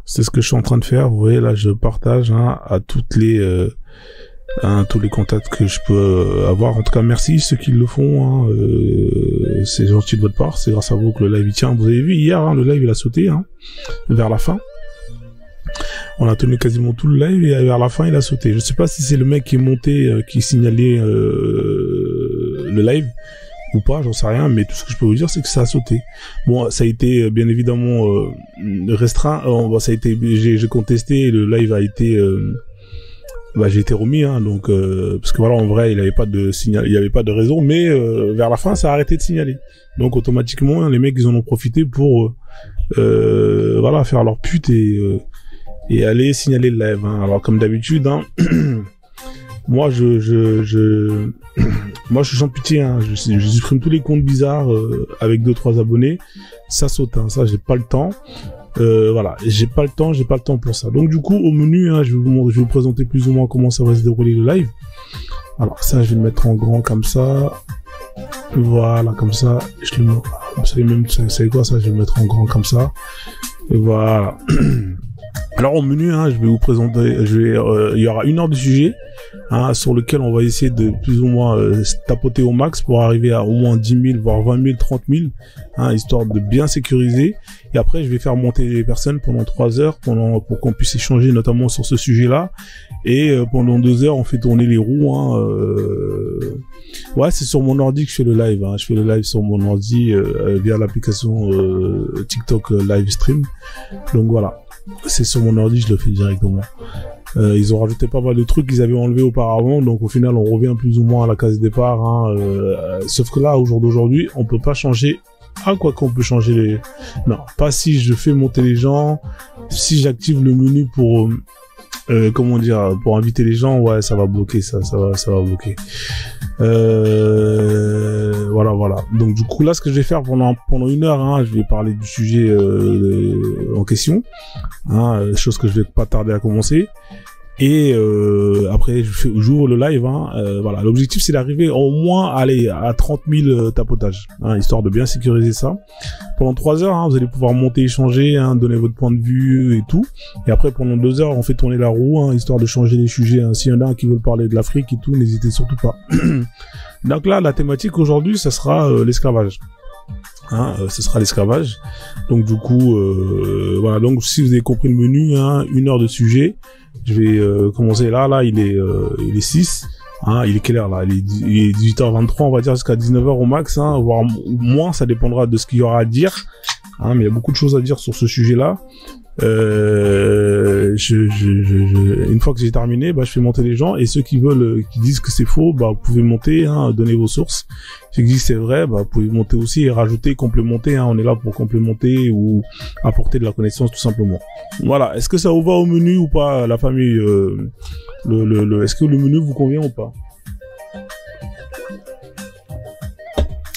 C'est ce que je suis en train de faire. Vous voyez là, je partage à toutes les tous les contacts que je peux avoir. En tout cas, merci ceux qui le font. C'est gentil de votre part. C'est grâce à vous que le live il tient. Vous avez vu hier, le live il a sauté vers la fin. On a tenu quasiment tout le live et vers la fin il a sauté. Je sais pas si c'est le mec qui est monté qui signalait le live ou pas, j'en sais rien, mais tout ce que je peux vous dire c'est que ça a sauté. Bon, ça a été bien évidemment restreint. Ça a été, j'ai contesté et le live a été j'ai été remis, donc parce que voilà, en vrai il avait pas de signal, il y avait pas de raison, mais vers la fin ça a arrêté de signaler. Donc automatiquement les mecs ils en ont profité pour voilà, faire leur pute et aller signaler le live. Alors comme d'habitude, moi moi je suis sans pitié, je supprime tous les comptes bizarres avec 2-3 abonnés, ça saute, ça j'ai pas le temps. Voilà, j'ai pas le temps pour ça. Donc du coup au menu, je vais vous présenter plus ou moins comment ça va se dérouler le live. Alors ça je vais le mettre en grand comme ça. Voilà, comme ça, je le mets. Vous savez même, c'est quoi ça? Je vais le mettre en grand comme ça. Et voilà. Alors au menu, je vais vous présenter, il y aura 1 heure de sujet, sur lequel on va essayer de plus ou moins tapoter au max pour arriver à au moins 10 000, voire 20 000, 30 000, histoire de bien sécuriser. Et après, je vais faire monter les personnes pendant 3 heures, pour qu'on puisse échanger notamment sur ce sujet-là. Et pendant 2 heures, on fait tourner les roues. Ouais, c'est sur mon ordi que je fais le live. Je fais le live sur mon ordi via l'application TikTok Live Stream. Donc voilà. C'est sur mon ordi, je le fais directement. Ils ont rajouté pas mal de trucs qu'ils avaient enlevés auparavant, donc au final on revient plus ou moins à la case départ. Sauf que là, au jour d'aujourd'hui, on peut pas changer. Quoi qu'on peut changer les... Non, pas si je fais monter les gens, si j'active le menu pour... comment dire, pour inviter les gens, ouais, ça va bloquer, ça va bloquer. Voilà. Donc du coup là, ce que je vais faire pendant 1 heure, je vais parler du sujet en question, chose que je vais pas tarder à commencer. Et après, j'ouvre le live. Voilà, l'objectif c'est d'arriver au moins à 30 000 tapotages, histoire de bien sécuriser ça. Pendant 3 heures, vous allez pouvoir monter, échanger, donner votre point de vue et tout. Et après, pendant 2 heures, on fait tourner la roue, histoire de changer les sujets. S'il y en a qui veulent parler de l'Afrique et tout, n'hésitez surtout pas. Donc là, la thématique aujourd'hui, ça sera l'esclavage. Ce sera l'esclavage. Donc du coup, voilà. Donc si vous avez compris le menu, 1 heure de sujet. Je vais commencer là, il est 6. Il est quelle heure là? Il est 18h23, on va dire jusqu'à 19h au max, voire moins, ça dépendra de ce qu'il y aura à dire. Mais il y a beaucoup de choses à dire sur ce sujet-là. Une fois que j'ai terminé, je fais monter les gens, et ceux qui veulent, qui disent que c'est faux, vous pouvez monter, donner vos sources. Ceux qui disent que c'est vrai, vous pouvez monter aussi et rajouter, complémenter, on est là pour complémenter ou apporter de la connaissance tout simplement. Voilà. Est-ce que ça vous va au menu ou pas, la famille? Est-ce que le menu vous convient ou pas?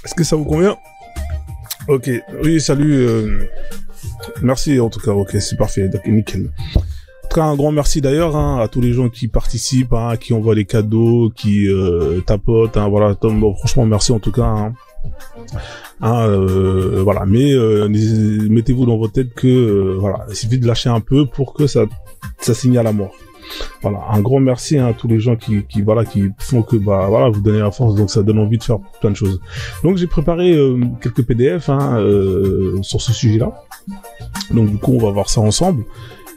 Est-ce que ça vous convient? Ok. Oui, salut. Merci en tout cas. Ok, c'est parfait. Donc nickel. En tout cas, un grand merci d'ailleurs à tous les gens qui participent, qui envoient les cadeaux, qui tapotent. Voilà, Tom. Bon, franchement, merci en tout cas. Voilà. Mais mettez-vous dans votre tête que voilà, il suffit de lâcher un peu pour que ça signale à mort. Voilà, un grand merci à tous les gens qui font que voilà, vous donnez la force, donc ça donne envie de faire plein de choses. Donc j'ai préparé quelques PDF sur ce sujet-là. Donc du coup on va voir ça ensemble.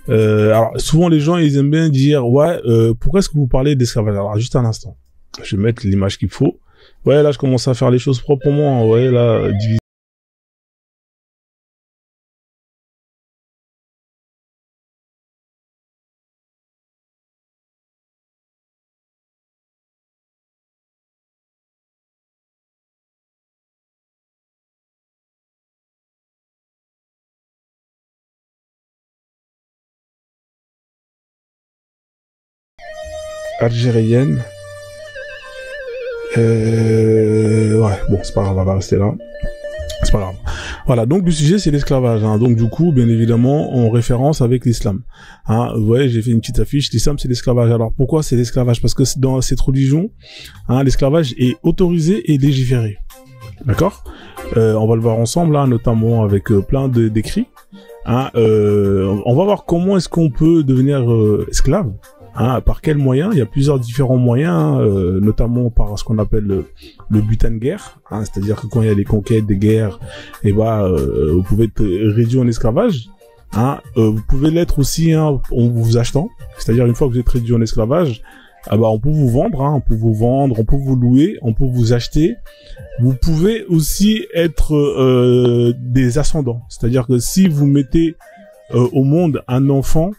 Alors souvent les gens ils aiment bien dire ouais, pourquoi est-ce que vous parlez d'esclavage? Alors juste un instant, je vais mettre l'image qu'il faut. Ouais, là je commence à faire les choses proprement. Ouais, là diviser. Algérienne. Ouais, bon, c'est pas grave, on va rester là. C'est pas grave. Voilà, donc le sujet c'est l'esclavage. Donc du coup, bien évidemment, en référence avec l'islam. Vous voyez, j'ai fait une petite affiche. L'islam c'est l'esclavage. Alors pourquoi c'est l'esclavage? Parce que dans cette religion, l'esclavage est autorisé et légiféré. D'accord? On va le voir ensemble, notamment avec plein d'écrits. Hein, on va voir comment est-ce qu'on peut devenir esclave. Hein, par quels moyens? Il y a plusieurs différents moyens, notamment par ce qu'on appelle le butin de guerre. Hein, c'est-à-dire que quand il y a des conquêtes, des guerres, et vous pouvez être réduit en esclavage. Hein, vous pouvez l'être aussi en vous achetant. C'est-à-dire une fois que vous êtes réduit en esclavage, on peut vous vendre, hein, on peut vous vendre, on peut vous louer, on peut vous acheter. Vous pouvez aussi être des ascendants. C'est-à-dire que si vous mettez au monde un enfant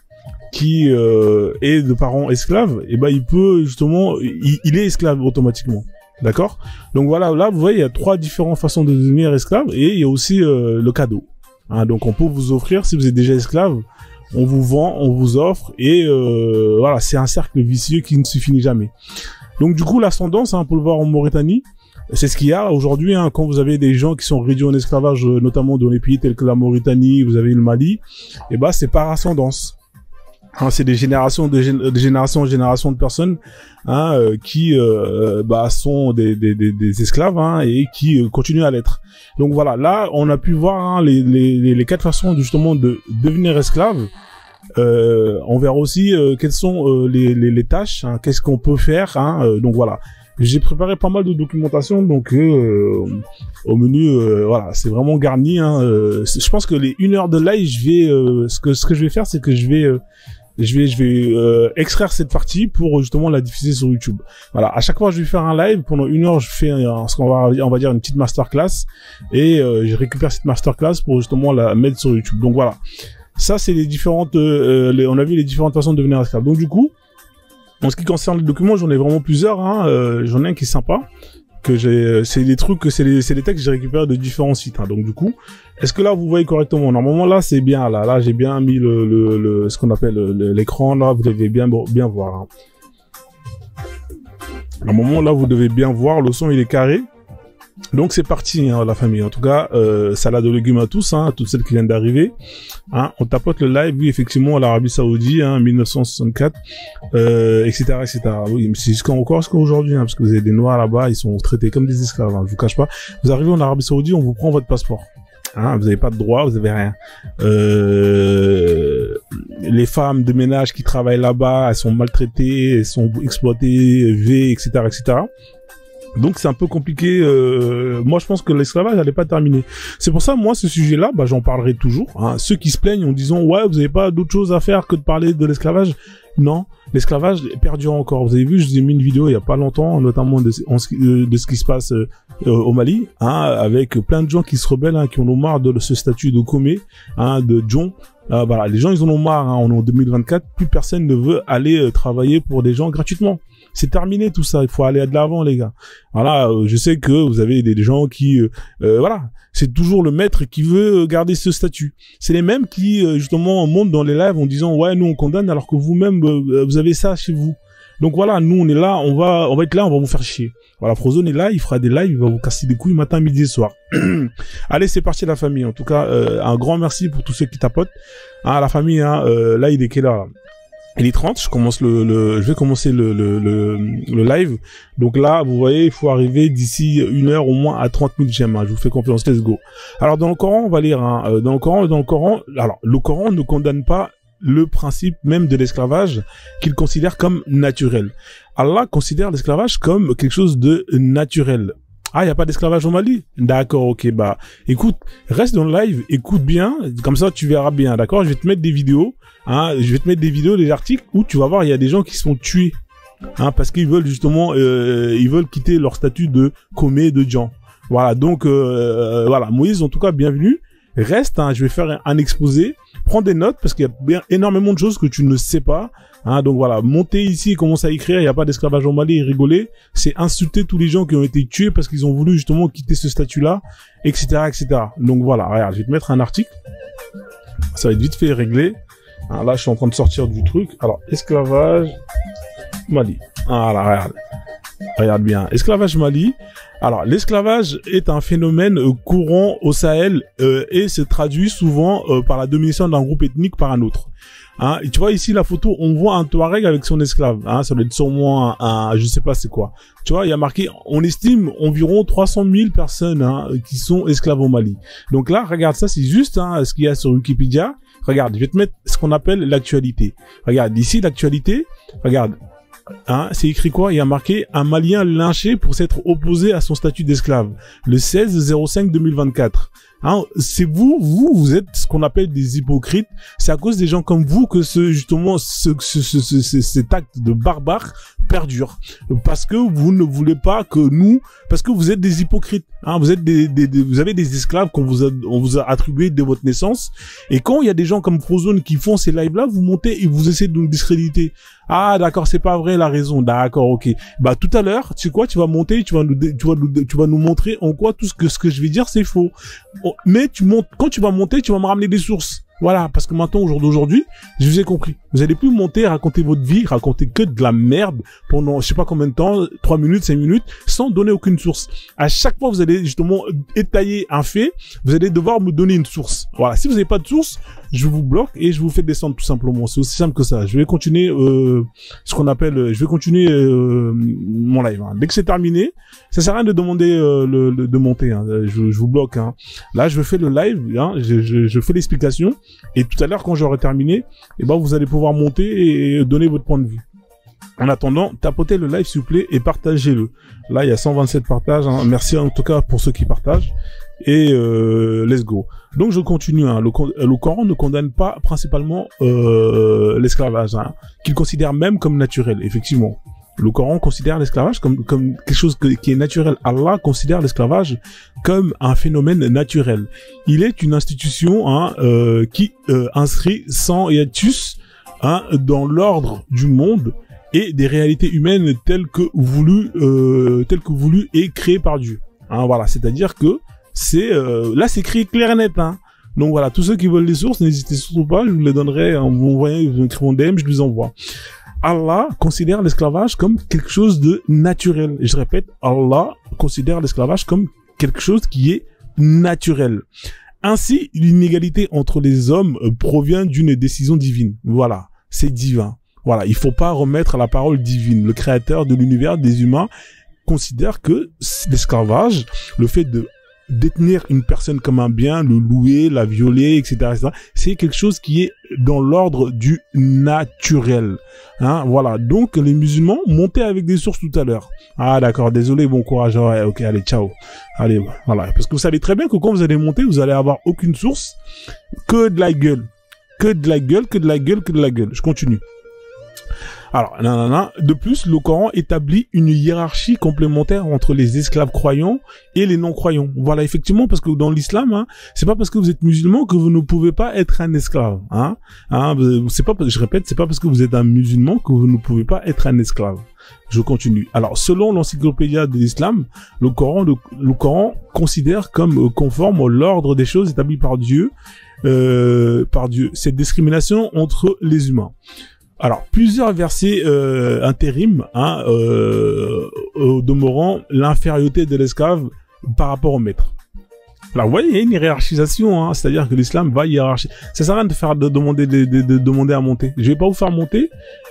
qui est de parents esclaves, il peut justement, il est esclave automatiquement. D'accord? Donc voilà, là vous voyez, il y a 3 différentes façons de devenir esclave, et il y a aussi le cadeau. Hein, donc on peut vous offrir, si vous êtes déjà esclave, on vous vend, on vous offre, et voilà, c'est un cercle vicieux qui ne se finit jamais. Donc du coup, l'ascendance, hein, pour le voir en Mauritanie, c'est ce qu'il y a aujourd'hui, hein, quand vous avez des gens qui sont réduits en esclavage, notamment dans les pays tels que la Mauritanie, vous avez le Mali, c'est par ascendance. Hein, c'est des générations de génération en génération de personnes, hein, qui sont des esclaves, hein, et qui continuent à l'être. Donc voilà, là on a pu voir, hein, les 4 façons justement de devenir esclave. On verra aussi quelles sont les tâches, hein, qu'est-ce qu'on peut faire, hein, donc voilà. J'ai préparé pas mal de documentation, donc au menu, voilà, c'est vraiment garni. Hein, je pense que les 1 heure de live, ce que je vais faire, c'est que je vais extraire cette partie pour justement la diffuser sur YouTube. Voilà, à chaque fois je vais faire un live pendant 1 heure, je fais on va dire une petite masterclass, et je récupère cette masterclass pour justement la mettre sur YouTube. Donc voilà, ça c'est les différentes, on a vu les différentes façons de devenir esclave. Donc du coup, en ce qui concerne les documents, j'en ai vraiment plusieurs. Hein, j'en ai un qui est sympa, c'est des trucs, c'est des textes que j'ai récupérés de différents sites. Hein. Donc du coup, est-ce que là vous voyez correctement? Normalement là c'est bien, là j'ai bien mis ce qu'on appelle l'écran, là vous devez bien voir. Hein. Normalement là vous devez bien voir, le son il est carré. Donc c'est parti, hein, la famille. En tout cas, salade de légumes à tous, hein, toutes celles qui viennent d'arriver. Hein, on tapote le live, oui, effectivement, l'Arabie Saoudite, hein, 1964, etc., etc. Oui, mais c'est jusqu'à aujourd'hui, hein, parce que vous avez des Noirs là-bas, ils sont traités comme des esclaves. Hein, je vous cache pas. Vous arrivez en Arabie Saoudite, on vous prend votre passeport. Hein, vous n'avez pas de droit, vous avez rien. Les femmes de ménage qui travaillent là-bas, elles sont maltraitées, elles sont exploitées, etc., etc. Donc c'est un peu compliqué. Moi je pense que l'esclavage n'allait pas terminer. C'est pour ça, moi, ce sujet-là, j'en parlerai toujours. Hein. Ceux qui se plaignent en disant ouais, vous n'avez pas d'autre chose à faire que de parler de l'esclavage. Non, l'esclavage perdure encore. Vous avez vu, je vous ai mis une vidéo il y a pas longtemps, notamment de ce qui se passe au Mali, hein, avec plein de gens qui se rebellent, hein, qui en ont marre de ce statut de Comé, hein, de John. Voilà, les gens ils en ont marre. Hein, on est en 2024, plus personne ne veut aller travailler pour des gens gratuitement. C'est terminé tout ça, il faut aller de l'avant les gars. Voilà, je sais que vous avez des gens qui voilà, c'est toujours le maître qui veut garder ce statut. C'est les mêmes qui justement montent dans les lives en disant ouais, nous on condamne alors que vous-même vous avez ça chez vous. Donc voilà, nous on est là, on va être là, on va vous faire chier. Voilà, Frozone est là, il fera des lives, il va vous casser des couilles matin, midi et soir. Allez, c'est parti la famille. En tout cas, un grand merci pour tous ceux qui tapotent. Hein, la famille, hein, là il est quelle heure là? Il est 30, je vais commencer le live. Donc là, vous voyez, il faut arriver d'ici 1 heure au moins à 30 000 j'aime. Hein. Je vous fais confiance, let's go. Alors dans le Coran, on va lire, hein, dans le Coran, alors le Coran ne condamne pas le principe même de l'esclavage qu'il considère comme naturel. Allah considère l'esclavage comme quelque chose de naturel. Ah, il n'y a pas d'esclavage au Mali? D'accord, ok, écoute, reste dans le live, écoute bien, comme ça tu verras bien, d'accord? Je vais te mettre des vidéos, hein, des articles où tu vas voir, il y a des gens qui se font tuer, hein, parce qu'ils veulent justement, ils veulent quitter leur statut de Comé, de Djan. Voilà, donc, voilà, Moïse, en tout cas, bienvenue. Reste, hein, je vais faire un exposé, prends des notes, parce qu'il y a bien énormément de choses que tu ne sais pas. Hein, donc voilà, monter ici, commencer à écrire, il n'y a pas d'esclavage au Mali et rigoler, c'est insulter tous les gens qui ont été tués parce qu'ils ont voulu justement quitter ce statut-là, etc., etc. Donc voilà, regarde, je vais te mettre un article, ça va être vite fait réglé. Alors là, je suis en train de sortir du truc. Alors, esclavage Mali. Voilà, regarde. Regarde bien. Esclavage Mali. Alors, l'esclavage est un phénomène courant au Sahel et se traduit souvent par la domination d'un groupe ethnique par un autre. Hein, et tu vois ici la photo, on voit un Touareg avec son esclave. Hein, ça doit être sûrement un je sais pas c'est quoi. Tu vois, il y a marqué, on estime environ 300 000 personnes qui sont esclaves au Mali. Donc là, regarde ça, c'est juste ce qu'il y a sur Wikipédia. Regarde, je vais te mettre ce qu'on appelle l'actualité. Regarde, ici l'actualité, regarde. Hein, c'est écrit quoi? Il y a marqué un Malien lynché pour s'être opposé à son statut d'esclave. Le 16/05/2024. Hein, c'est vous êtes ce qu'on appelle des hypocrites. C'est à cause des gens comme vous que cet acte de barbare perdure. Parce que vous ne voulez pas que nous, parce que vous êtes des hypocrites. Hein, vous êtes vous avez des esclaves on vous a attribués dès votre naissance. Et quand il y a des gens comme Frozone qui font ces lives-là, vous montez et vous essayez de nous discréditer. Ah, d'accord, c'est pas vrai la raison. D'accord, ok. Bah, tout à l'heure, tu sais quoi, tu vas monter, tu vas nous montrer en quoi tout ce que je vais dire, c'est faux. Mais quand tu vas monter, tu vas me ramener des sources. Voilà, parce que maintenant, au jour d'aujourd'hui, je vous ai compris. Vous allez plus monter, raconter votre vie, raconter que de la merde pendant, je sais pas combien de temps, 3 minutes, 5 minutes, sans donner aucune source. À chaque fois, vous allez justement étayer un fait, vous allez devoir me donner une source. Voilà, si vous n'avez pas de source, je vous bloque et je vous fais descendre tout simplement. C'est aussi simple que ça. Je vais continuer mon live. Hein. Dès que c'est terminé, ça sert à rien de demander de monter. Hein. Je vous bloque. Hein. Là, je fais le live. Hein. Je fais l'explication. Et tout à l'heure, quand j'aurai terminé, vous allez pouvoir monter et donner votre point de vue. En attendant, tapotez le live s'il vous plaît et partagez-le. Là, il y a 127 partages. Hein. Merci en tout cas pour ceux qui partagent. Et let's go. Donc je continue. Hein. Le Coran ne condamne pas principalement l'esclavage, hein, qu'il considère même comme naturel. Effectivement, le Coran considère l'esclavage comme quelque chose qui est naturel. Allah considère l'esclavage comme un phénomène naturel. Il est une institution qui inscrit sans hiatus dans l'ordre du monde et des réalités humaines telles que voulues et créées par Dieu. Hein, voilà, c'est-à-dire que là c'est écrit clair et net. Hein. Donc voilà, tous ceux qui veulent les sources, n'hésitez surtout pas, je vous les donnerai en vous envoyant, vous m'écrivez en DM, je les envoie. Allah considère l'esclavage comme quelque chose de naturel. Et je répète, Allah considère l'esclavage comme quelque chose qui est naturel. Ainsi, l'inégalité entre les hommes provient d'une décision divine. Voilà, c'est divin. Voilà, il faut pas remettre la parole divine. Le créateur de l'univers des humains considère que l'esclavage, le fait de détenir une personne comme un bien, le louer, la violer, etc., c'est quelque chose qui est dans l'ordre du naturel. Hein, voilà. Donc, les musulmans montaient avec des sources tout à l'heure. Ah, d'accord. Désolé, bon courage. Ouais, ok, allez, ciao. Allez, voilà. Parce que vous savez très bien que quand vous allez monter, vous allez avoir aucune source, que de la gueule. Que de la gueule, que de la gueule, que de la gueule. Je continue. Alors, de plus, le Coran établit une hiérarchie complémentaire entre les esclaves croyants et les non-croyants. Voilà, effectivement, parce que dans l'islam, c'est pas parce que vous êtes musulman que vous ne pouvez pas être un esclave. C'est pas, je répète, c'est pas parce que vous êtes un musulman que vous ne pouvez pas être un esclave. Je continue. Alors, selon l'encyclopédie de l'islam, le Coran considère comme conforme à l'ordre des choses établi par Dieu, cette discrimination entre les humains. Alors, plusieurs versets intérims, au demeurant l'infériorité de l'esclave par rapport au maître. Là, vous voyez, il y a une hiérarchisation, c'est-à-dire que l'islam va hiérarchiser. Ça sert à rien de demander à monter. Je vais pas vous faire monter,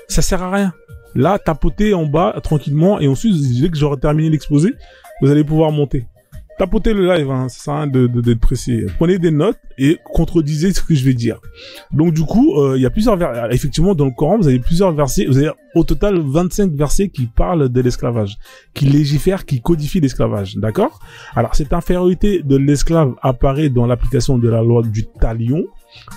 ça sert à rien. Là, tapotez en bas tranquillement et ensuite, dès que j'aurai terminé l'exposé, vous allez pouvoir monter. Tapotez le live, ça sert à rien d'être précis. Prenez des notes et contredisez ce que je vais dire. Donc du coup, il y a plusieurs versets. Effectivement, dans le Coran, vous avez plusieurs versets. Vous avez au total 25 versets qui parlent de l'esclavage, qui légifèrent, qui codifient l'esclavage. D'accord? Alors, cette infériorité de l'esclave apparaît dans l'application de la loi du talion,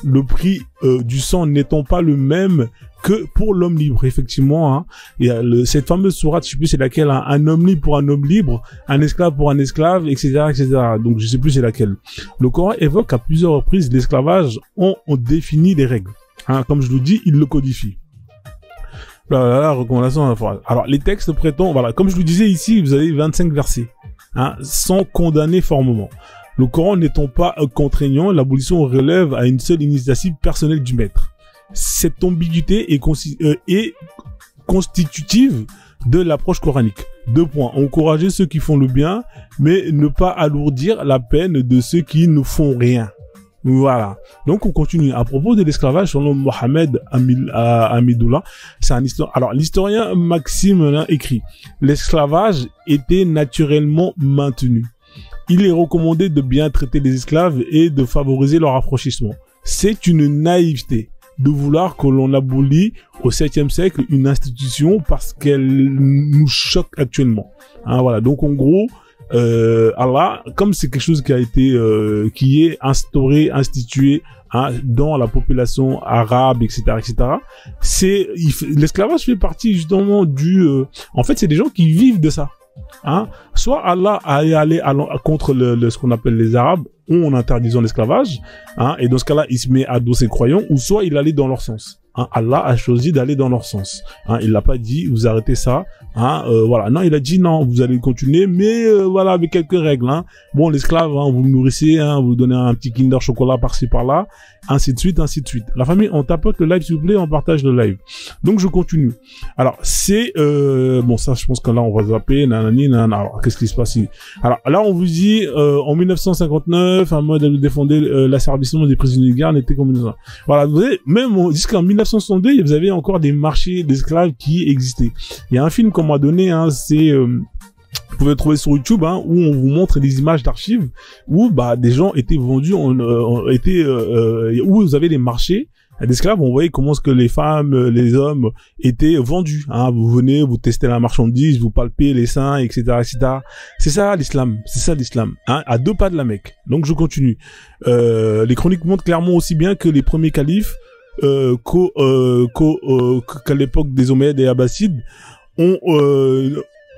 le prix du sang n'étant pas le même que pour l'homme libre. Effectivement, il y a cette fameuse sourate, je sais plus c'est laquelle, un homme libre pour un homme libre, un esclave pour un esclave, etc., etc. Donc je sais plus c'est laquelle. Le Coran évoque à plusieurs reprises l'esclavage, on définit des règles. Comme je vous dis, il le codifie. Recommandation à la phrase. Alors les textes prétendent, voilà, comme je vous disais ici, vous avez 25 versets, sans condamner formellement. Le Coran n'étant pas contraignant, l'abolition relève à une seule initiative personnelle du maître. Cette ambiguïté est constitutive de l'approche coranique. 2 points. Encourager ceux qui font le bien, mais ne pas alourdir la peine de ceux qui ne font rien. Voilà. Donc on continue. À propos de l'esclavage, selon Mohamed Hamidullah, c'est un historien. Alors l'historien Maxime là, écrit: l'esclavage était naturellement maintenu. Il est recommandé de bien traiter les esclaves et de favoriser leur affranchissement. C'est une naïveté de vouloir que l'on abolit au 7e siècle une institution parce qu'elle nous choque actuellement. Hein, voilà. Donc en gros, Allah, comme c'est quelque chose qui a été, qui est instauré, institué, hein, dans la population arabe, etc., c'est, l'esclavage fait partie justement en fait, c'est des gens qui vivent de ça. Hein. Soit Allah a allé contre ce qu'on appelle les Arabes, en interdisant l'esclavage, hein, et dans ce cas-là, il se met à dos ses croyants, ou soit il allait dans leur sens. Hein, Allah a choisi d'aller dans leur sens. Hein, il l'a pas dit, vous arrêtez ça. Hein, voilà. Non, il a dit non, vous allez continuer, mais voilà, avec quelques règles. Hein. Bon, l'esclave, hein, vous le nourrissez, hein, vous donnez un petit Kinder chocolat par-ci par-là, ainsi de suite, ainsi de suite. La famille, on tapote le live, s'il vous plaît, on partage le live. Donc je continue. Alors c'est bon, ça, je pense que là on va zapper. Nanani, nanana. Alors qu'est-ce qui se passe ici? Alors là, on vous dit en 1959, un mode de défendre l'asservissement des prisonniers de guerre n'était comme ça. Voilà, vous voyez, même jusqu'en 1962, vous avez encore des marchés d'esclaves qui existaient. Il y a un film qu'on m'a donné, hein, c'est vous pouvez le trouver sur YouTube, hein, où on vous montre des images d'archives où bah des gens étaient vendus, où vous avez des marchés d'esclaves. On voyait comment est-ce que les femmes, les hommes étaient vendus. Hein. Vous venez, vous testez la marchandise, vous palpez les seins, etc., etc. C'est ça l'islam. C'est ça l'islam. Hein, à 2 pas de la Mecque. Donc je continue. Les chroniques montrent clairement aussi bien que les premiers califes qu'à l'époque des Omeyyades et Abbassides,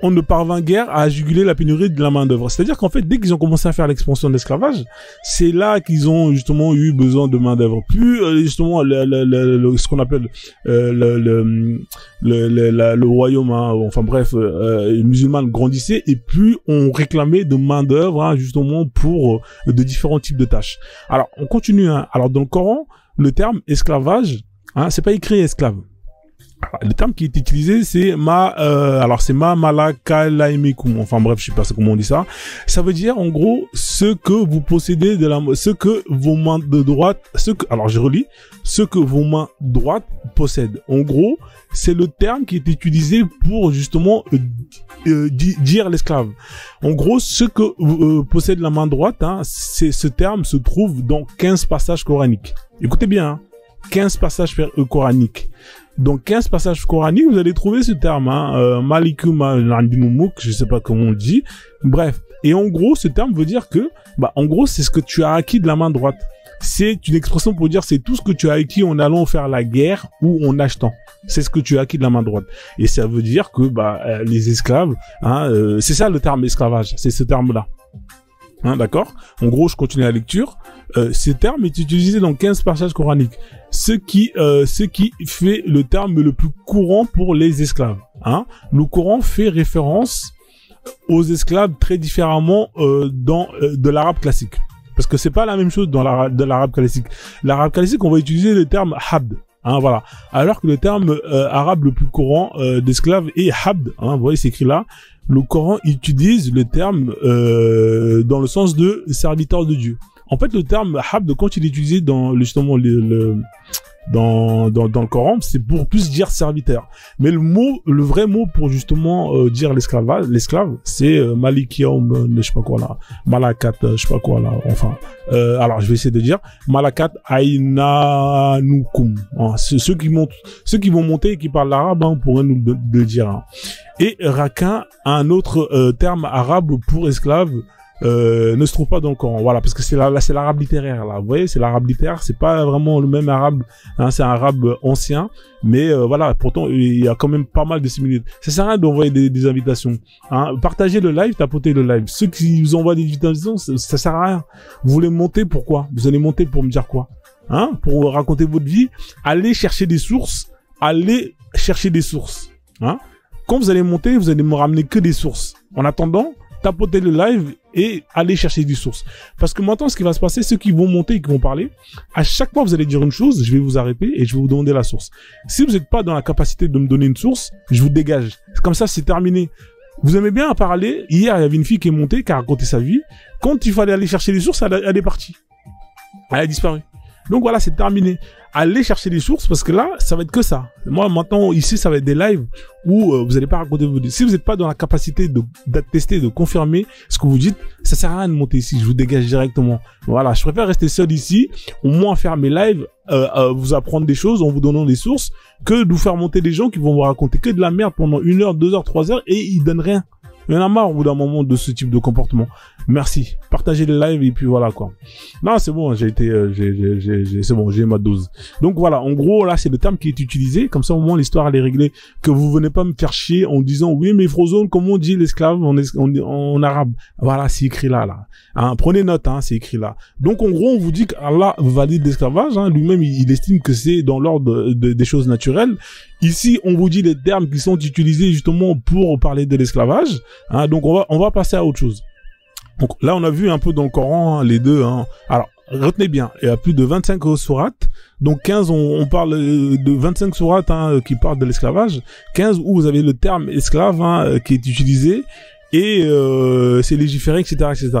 on ne parvint guère à juguler la pénurie de la main d'œuvre. C'est-à-dire qu'en fait, dès qu'ils ont commencé à faire l'expansion de l'esclavage, c'est là qu'ils ont justement eu besoin de main d'œuvre. Plus justement ce qu'on appelle le royaume, hein, enfin bref, musulman grandissait, et plus on réclamait de main d'œuvre, hein, justement pour de différents types de tâches. Alors on continue. Hein. Alors dans le Coran, le terme esclavage, hein, c'est pas écrit esclave. Le terme qui est utilisé, c'est c'est ma malaka laimikum. Enfin bref, je sais pas comment on dit ça. Ça veut dire en gros ce que vous possédez ce que vos mains de droite, alors je relis, ce que vos mains droites possèdent. En gros, c'est le terme qui est utilisé pour justement dire l'esclave. En gros, ce que possède la main droite, hein, ce terme se trouve dans 15 passages coraniques. Écoutez bien, hein, 15 passages coraniques. Dans 15 passages coraniques, vous allez trouver ce terme, hein, malikum al-andimumuk, je sais pas comment on le dit. Bref. Et en gros, ce terme veut dire que, en gros, c'est ce que tu as acquis de la main droite. C'est une expression pour dire c'est tout ce que tu as acquis en allant faire la guerre ou en achetant. C'est ce que tu as acquis de la main droite. Et ça veut dire que, les esclaves, hein, c'est ça le terme esclavage. C'est ce terme-là. Hein, d'accord? En gros, je continue la lecture. Ce terme est utilisé dans 15 passages coraniques. Ce qui fait le terme le plus courant pour les esclaves. Hein? Le Coran fait référence aux esclaves très différemment de l'arabe classique. Parce que c'est pas la même chose dans l'arabe classique. L'arabe classique, on va utiliser le terme habd. Hein, voilà. Alors que le terme arabe le plus courant d'esclave est habd. Hein, vous voyez, c'est écrit là. Le Coran utilise le terme dans le sens de serviteur de Dieu. En fait, le terme habd, quand il est utilisé dans justement dans le Coran, c'est pour plus dire serviteur. Mais le vrai mot pour justement dire l'esclave, c'est malikium, je sais pas quoi là, malakat, je sais pas quoi là. Enfin, alors je vais essayer de dire malakat ainanukum. Hein, ceux qui vont monter et qui parlent l'arabe, hein, pourraient nous le dire. Hein. Et raquin, un autre terme arabe pour esclave, ne se trouve pas dans le Coran. Voilà, parce que c'est l'arabe littéraire là. Vous voyez, c'est l'arabe littéraire, c'est pas vraiment le même arabe, hein, c'est un arabe ancien, mais voilà, pourtant il y a quand même pas mal de similitudes. Ça sert à rien d'envoyer des invitations. Hein. Partagez le live, tapotez le live. Ceux qui vous envoient des invitations, ça sert à rien. Vous voulez monter, pourquoi? Vous allez monter pour me dire quoi? Hein? Pour raconter votre vie? Allez chercher des sources. Hein? Quand vous allez monter, vous allez me ramener que des sources. En attendant, tapotez le live et allez chercher des sources. Parce que maintenant, ce qui va se passer, ceux qui vont monter et qui vont parler, à chaque fois, vous allez dire une chose, je vais vous arrêter et je vais vous demander la source. Si vous n'êtes pas dans la capacité de me donner une source, je vous dégage. Comme ça, c'est terminé. Vous aimez bien parler. Hier, il y avait une fille qui est montée, qui a raconté sa vie. Quand il fallait aller chercher les sources, elle est partie. Elle a disparu. Donc voilà, c'est terminé. Allez chercher les sources parce que là, ça va être que ça. Moi, maintenant, ici, ça va être des lives où vous n'allez pas raconter vos vies. Si vous n'êtes pas dans la capacité d'attester, de confirmer ce que vous dites, ça sert à rien de monter ici. Je vous dégage directement. Voilà, je préfère rester seul ici, au moins faire mes lives, vous apprendre des choses en vous donnant des sources, que de vous faire monter des gens qui vont vous raconter que de la merde pendant 1 heure, 2 heures, 3 heures et ils donnent rien. Il y en a marre au bout d'un moment de ce type de comportement. Merci. Partagez le live et puis voilà quoi. Non, c'est bon, c'est bon, j'ai ma dose. Donc voilà, en gros, là, c'est le terme qui est utilisé. Comme ça, au moins, l'histoire, elle est réglée. Que vous venez pas me faire chier en disant, oui, mais Frozone, comment on dit l'esclave en arabe? Voilà, c'est écrit là. Hein, prenez note, hein, c'est écrit là. Donc, en gros, on vous dit qu'Allah valide l'esclavage. Hein, lui-même, il estime que c'est dans l'ordre des choses naturelles. Ici, on vous dit les termes qui sont utilisés justement pour parler de l'esclavage. Hein, donc, on va passer à autre chose. Donc là, on a vu un peu dans le Coran, hein, les deux. Hein. Alors, retenez bien, il y a plus de 25 sourates. Donc 15, on parle de 25 sourates hein, qui parlent de l'esclavage. 15 où vous avez le terme esclave hein, qui est utilisé et c'est légiféré, etc., etc.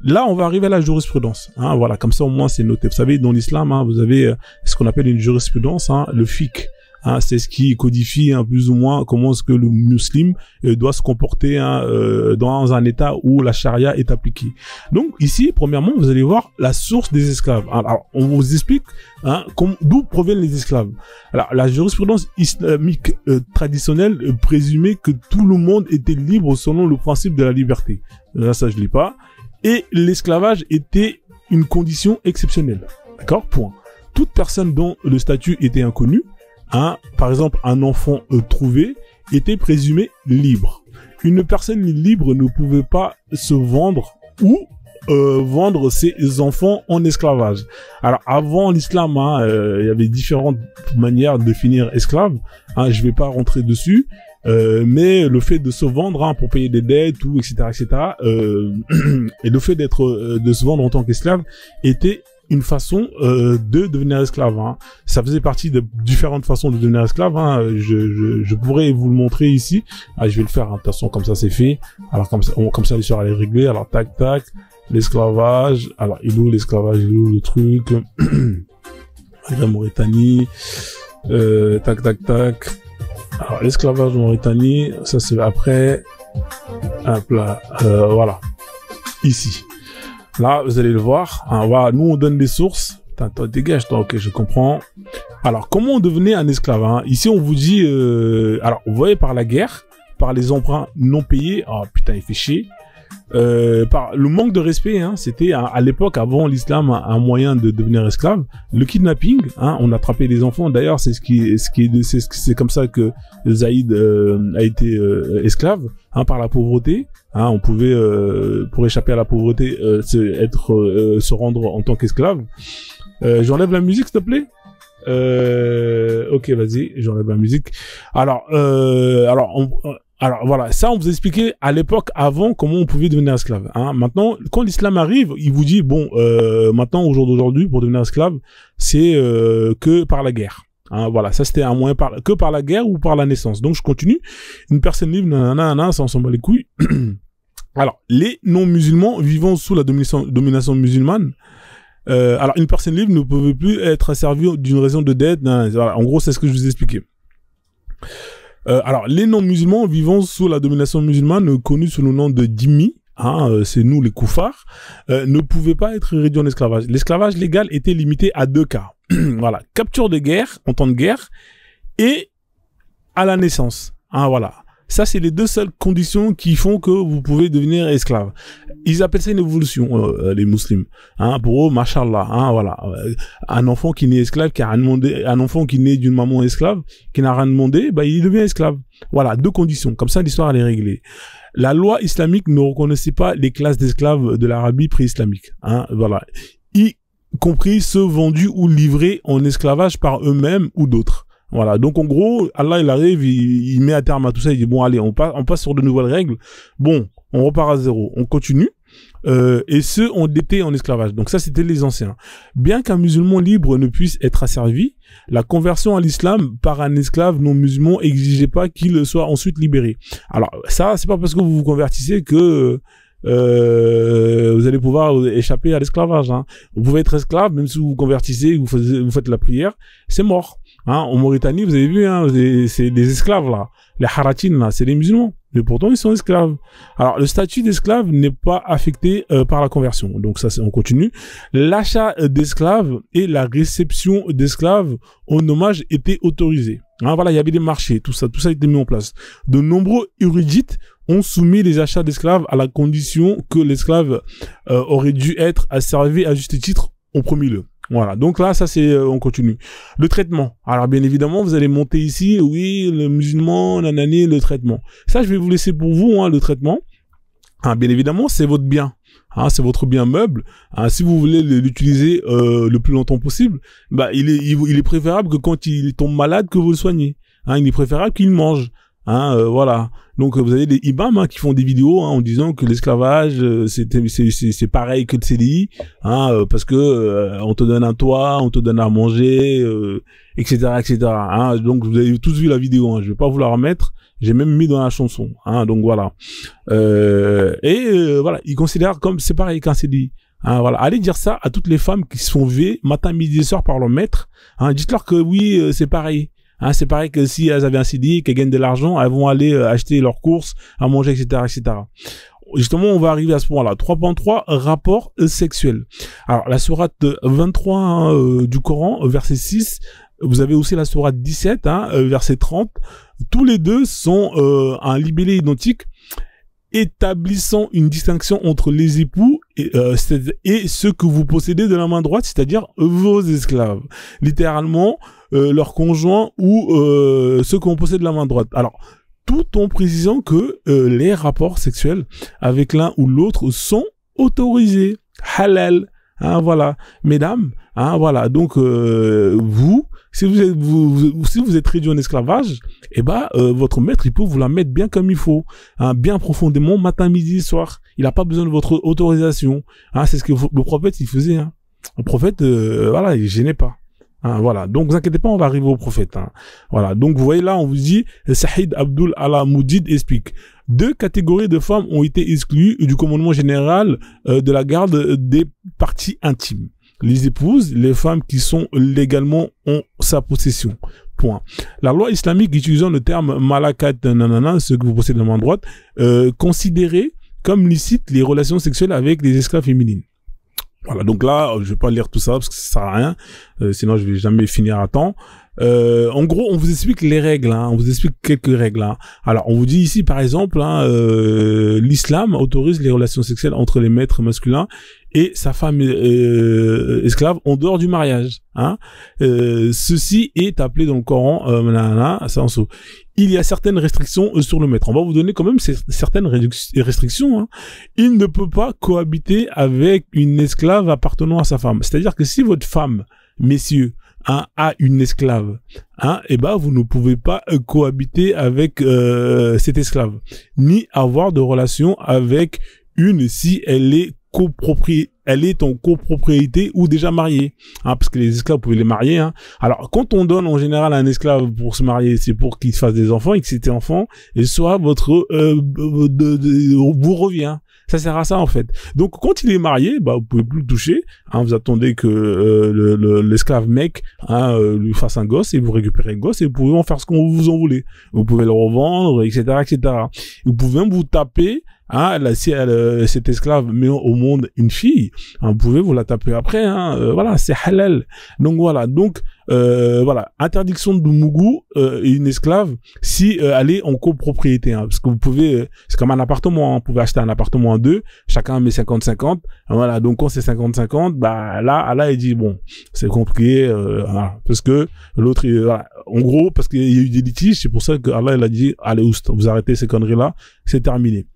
Là, on va arriver à la jurisprudence. Hein, voilà, comme ça au moins c'est noté. Vous savez, dans l'islam, hein, vous avez ce qu'on appelle une jurisprudence, hein, le fiqh. Hein, c'est ce qui codifie hein, plus ou moins comment est-ce que le musulman doit se comporter hein, dans un état où la charia est appliquée. Donc ici, premièrement, vous allez voir la source des esclaves. Alors, on vous explique hein, d'où proviennent les esclaves. Alors, la jurisprudence islamique traditionnelle présumait que tout le monde était libre selon le principe de la liberté. Là, ça je lis pas. Et l'esclavage était une condition exceptionnelle. D'accord ? Point. Toute personne dont le statut était inconnu, hein, par exemple, un enfant trouvé était présumé libre. Une personne libre ne pouvait pas se vendre ou vendre ses enfants en esclavage. Alors, avant l'islam, hein, il y avait différentes manières de définir esclave. Hein, je vais pas rentrer dessus. Mais le fait de se vendre hein, pour payer des dettes ou etc., etc. Et le fait de se vendre en tant qu'esclave était une façon de devenir esclave. Hein. Ça faisait partie de différentes façons de devenir esclave. Hein. Je pourrais vous le montrer ici. Ah, je vais le faire. Hein. De toute façon, comme ça, c'est fait. Alors comme ça, l'histoire elle est réglée. Alors tac tac, l'esclavage. Alors il est où l'esclavage? Il est où le truc? La Mauritanie. Tac tac tac. Alors l'esclavage en Mauritanie, ça c'est après. Hop là, voilà. Ici. Là, vous allez le voir. Hein, voilà, nous, on donne des sources. Attends, dégage, toi. Ok, je comprends. Alors, comment on devenait un esclave hein? Ici, on vous dit... alors, vous voyez, par la guerre, par les emprunts non payés. Oh, putain, il fait chier. Par le manque de respect, hein, c'était à l'époque, avant l'islam, un moyen de devenir esclave. Le kidnapping, hein, on attrapait des enfants. D'ailleurs, c'est comme ça que Zaïd a été esclave, hein, par la pauvreté. Hein, on pouvait, pour échapper à la pauvreté, se rendre en tant qu'esclave. J'enlève la musique, s'il te plaît. Ok, vas-y, j'enlève la musique. Alors voilà, ça on vous expliquait à l'époque avant comment on pouvait devenir esclave. Hein. Maintenant, quand l'islam arrive, il vous dit bon, maintenant au jour d'aujourd'hui, pour devenir esclave, c'est que par la guerre. Hein, voilà, ça c'était un moyen que par la guerre ou par la naissance. Donc je continue. Une personne libre, nanana, ça on s'en bat les couilles. Alors, les non-musulmans vivant sous la domination musulmane. Alors, une personne libre ne pouvait plus être asservie d'une raison de dette. Voilà, en gros, c'est ce que je vous ai expliqué. Alors, les non-musulmans vivant sous la domination musulmane, connus sous le nom de dhimmi, hein, c'est nous les koufars, ne pouvaient pas être réduits en esclavage. L'esclavage légal était limité à 2 cas. Voilà, capture de guerre, en temps de guerre, et à la naissance. Hein, voilà. Ça, c'est les 2 seules conditions qui font que vous pouvez devenir esclave. Ils appellent ça une évolution, les musulmans. Hein, pour eux, mashallah, hein, voilà. Un enfant qui naît esclave, qui a rien demandé, un enfant qui naît d'une maman esclave, qui n'a rien demandé, bah, il devient esclave. Voilà, 2 conditions. Comme ça, l'histoire, elle est réglée. La loi islamique ne reconnaissait pas les classes d'esclaves de l'Arabie pré-islamique. Hein, voilà. Y compris ceux vendus ou livrés en esclavage par eux-mêmes ou d'autres. Voilà. Donc, en gros, Allah, il arrive, il met à terme à tout ça. Il dit, bon, allez, on passe sur de nouvelles règles. Bon, on repart à zéro. On continue. Et ceux ont été en esclavage. Donc ça, c'était les anciens. Bien qu'un musulman libre ne puisse être asservi, la conversion à l'islam par un esclave non musulman exigeait pas qu'il soit ensuite libéré. Alors ça, c'est pas parce que vous vous convertissez que vous allez pouvoir échapper à l'esclavage. Hein. Vous pouvez être esclave, même si vous vous convertissez, vous faites la prière, c'est mort. Hein. En Mauritanie, vous avez vu, hein, c'est des esclaves là. Les haratines là, c'est les musulmans. Mais pourtant, ils sont esclaves. Alors, le statut d'esclave n'est pas affecté par la conversion. Donc ça, on continue. L'achat d'esclaves et la réception d'esclaves en hommage étaient autorisés. Hein, voilà, il y avait des marchés, tout ça a été mis en place. De nombreux érudites ont soumis les achats d'esclaves à la condition que l'esclave aurait dû être asservi à juste titre en premier lieu. Voilà, donc là, ça c'est, on continue. Le traitement. Alors bien évidemment, vous allez monter ici, oui, le musulman, nanani, le traitement. Ça, je vais vous laisser pour vous, hein, le traitement. Hein, bien évidemment, c'est votre bien. Hein, c'est votre bien meuble. Hein, si vous voulez l'utiliser le plus longtemps possible, bah il est préférable que quand il tombe malade, que vous le soignez. Hein, il est préférable qu'il mange. Hein, voilà. Donc vous avez des imams hein, qui font des vidéos hein, en disant que l'esclavage c'est pareil que le CDI, hein, parce que on te donne un toit, on te donne à manger, etc., etc. Hein. Donc vous avez tous vu la vidéo. Hein, je vais pas vous la remettre. J'ai même mis dans la chanson. Hein, donc voilà. Voilà, ils considèrent comme c'est pareil qu'un CDI. Hein, voilà. Allez dire ça à toutes les femmes qui se font veiller matin, midi et soir par leur maître. Hein, dites-leur que oui, c'est pareil. Hein, c'est pareil que si elles avaient un CDI, qu'elles gagnent de l'argent, elles vont aller acheter leurs courses, à manger, etc., etc. Justement, on va arriver à ce point-là. 3.3, rapport sexuel. Alors, la sourate 23 hein, du Coran, verset 6, vous avez aussi la sourate 17, hein, verset 30. Tous les deux sont un libellé identique, établissant une distinction entre les époux et ceux que vous possédez de la main droite, c'est-à-dire vos esclaves. Littéralement, leurs conjoints ou ceux qu'on possède de la main droite. Alors, tout en précisant que les rapports sexuels avec l'un ou l'autre sont autorisés. Halal. Hein, voilà. Mesdames, hein, voilà. Donc, si vous êtes réduit en esclavage, eh ben, votre maître, il peut vous la mettre bien comme il faut, hein, bien profondément, matin, midi, soir. Il n'a pas besoin de votre autorisation. Hein, c'est ce que le prophète, il faisait, hein. Le prophète, voilà, il gênait pas. Hein, voilà. Donc, vous inquiétez pas, on va arriver au prophète, hein. Voilà. Donc, vous voyez là, on vous dit, Saïd Abdul Ala-Moudid explique. 2 catégories de femmes ont été exclues du commandement général de la garde des parties intimes. Les épouses, les femmes qui sont légalement en sa possession. Point. La loi islamique utilisant le terme malakat nanana, ce que vous possédez de la main droite, considérait comme licite les relations sexuelles avec les esclaves féminines. Voilà, donc là, je vais pas lire tout ça parce que ça sert à rien, sinon je vais jamais finir à temps. En gros, on vous explique les règles, hein, on vous explique quelques règles. Hein. Alors, on vous dit ici, par exemple, hein, l'islam autorise les relations sexuelles entre les maîtres masculins et sa femme esclave en dehors du mariage. Hein. Ceci est appelé dans le Coran, il y a certaines restrictions sur le maître. On va vous donner quand même certaines restrictions. Hein. Il ne peut pas cohabiter avec une esclave appartenant à sa femme. C'est-à-dire que si votre femme, messieurs, hein, a une esclave, hein, et ben vous ne pouvez pas cohabiter avec cette esclave, ni avoir de relation avec une si elle est en copropriété ou déjà mariée, hein, parce que les esclaves vous pouvez les marier. Hein. Alors quand on donne en général un esclave pour se marier, c'est pour qu'il fasse des enfants et que cet enfant soit votre vous revient. Ça sert à ça en fait. Donc quand il est marié, bah vous pouvez plus le toucher. Hein, vous attendez que l'esclave mec hein, lui fasse un gosse et vous récupérez le gosse et vous pouvez en faire ce qu'on vous en voulez. Vous pouvez le revendre, etc., etc. Vous pouvez même vous taper. Hein, si cet esclave met au monde une fille, hein, vous pouvez vous la taper après. Hein, voilà, c'est halal. Donc voilà. Donc voilà, interdiction de mougou une esclave si elle est en copropriété, hein, parce que vous pouvez, c'est comme un appartement, hein, vous pouvez acheter un appartement à 2, chacun met 50-50, voilà, donc quand c'est 50-50, bah là il dit bon, c'est compliqué, voilà, parce que l'autre, voilà, en gros, parce qu'il y a eu des litiges, c'est pour ça que Allah il a dit allez oust, vous arrêtez ces conneries là, c'est terminé.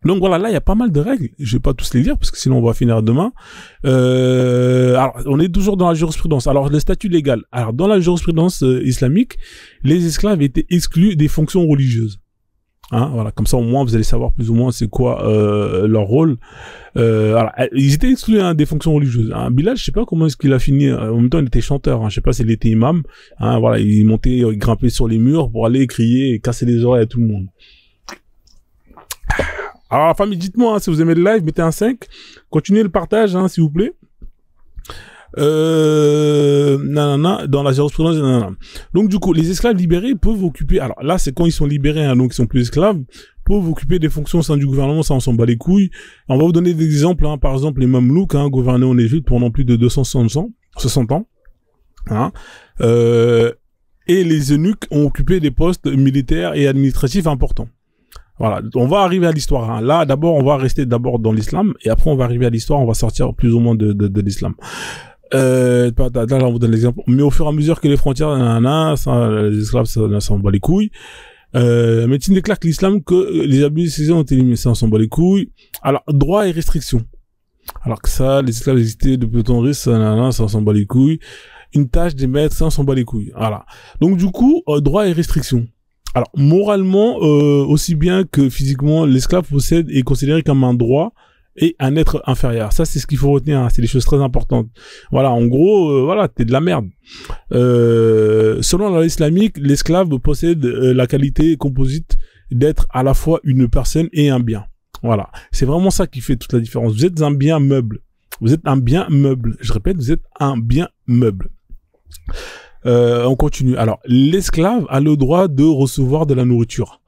Donc voilà, là il y a pas mal de règles. Je vais pas tous les lire parce que sinon on va finir demain. Alors on est toujours dans la jurisprudence. Alors le statut légal. Alors dans la jurisprudence islamique, les esclaves étaient exclus des fonctions religieuses. Hein, voilà, comme ça au moins vous allez savoir plus ou moins c'est quoi leur rôle. Alors, ils étaient exclus des fonctions religieuses. Hein, Bilal, je sais pas comment est-ce qu'il a fini. En même temps, il était chanteur. Hein, je sais pas s'il était imam. Hein, voilà, il montait, il grimpait sur les murs pour aller crier et casser les oreilles à tout le monde. Alors la famille, dites-moi hein, si vous aimez le live, mettez un 5. Continuez le partage, hein, s'il vous plaît. Dans la jurisprudence, nanana. Donc du coup, les esclaves libérés peuvent occuper. Alors là, c'est quand ils sont libérés, hein, donc ils sont plus esclaves, peuvent occuper des fonctions au sein du gouvernement. Ça, on s'en bat les couilles. On va vous donner des exemples. Hein, par exemple, les Mamelouks, hein, gouvernaient en Égypte pendant plus de 260 ans. Hein, et les eunuques ont occupé des postes militaires et administratifs importants. Voilà, on va arriver à l'histoire. Hein. Là, d'abord, on va rester d'abord dans l'islam, et après, on va arriver à l'histoire, on va sortir plus ou moins de l'islam. Là, on vous donne l'exemple. Mais au fur et à mesure que les frontières, les esclaves, ça s'en bat les couilles. Médecine déclare que l'islam, que les abus de saison ont été éliminés, ça s'en bat les couilles. Alors, droits et restrictions. Alors que ça, les esclaves existaient depuis longtemps, ça s'en bat les couilles. Une tâche des maîtres, ça s'en bat les couilles. Voilà. Donc, du coup, droits et restrictions. Alors, moralement, aussi bien que physiquement, l'esclave possède et est considéré comme un droit et un être inférieur. Ça, c'est ce qu'il faut retenir. Hein. C'est des choses très importantes. Voilà, en gros, voilà, t'es de la merde. Selon la loi islamique, l'esclave possède la qualité composite d'être à la fois une personne et un bien. Voilà, c'est vraiment ça qui fait toute la différence. Vous êtes un bien meuble. Vous êtes un bien meuble. Je répète, vous êtes un bien meuble. On continue. Alors, l'esclave a le droit de recevoir de la nourriture.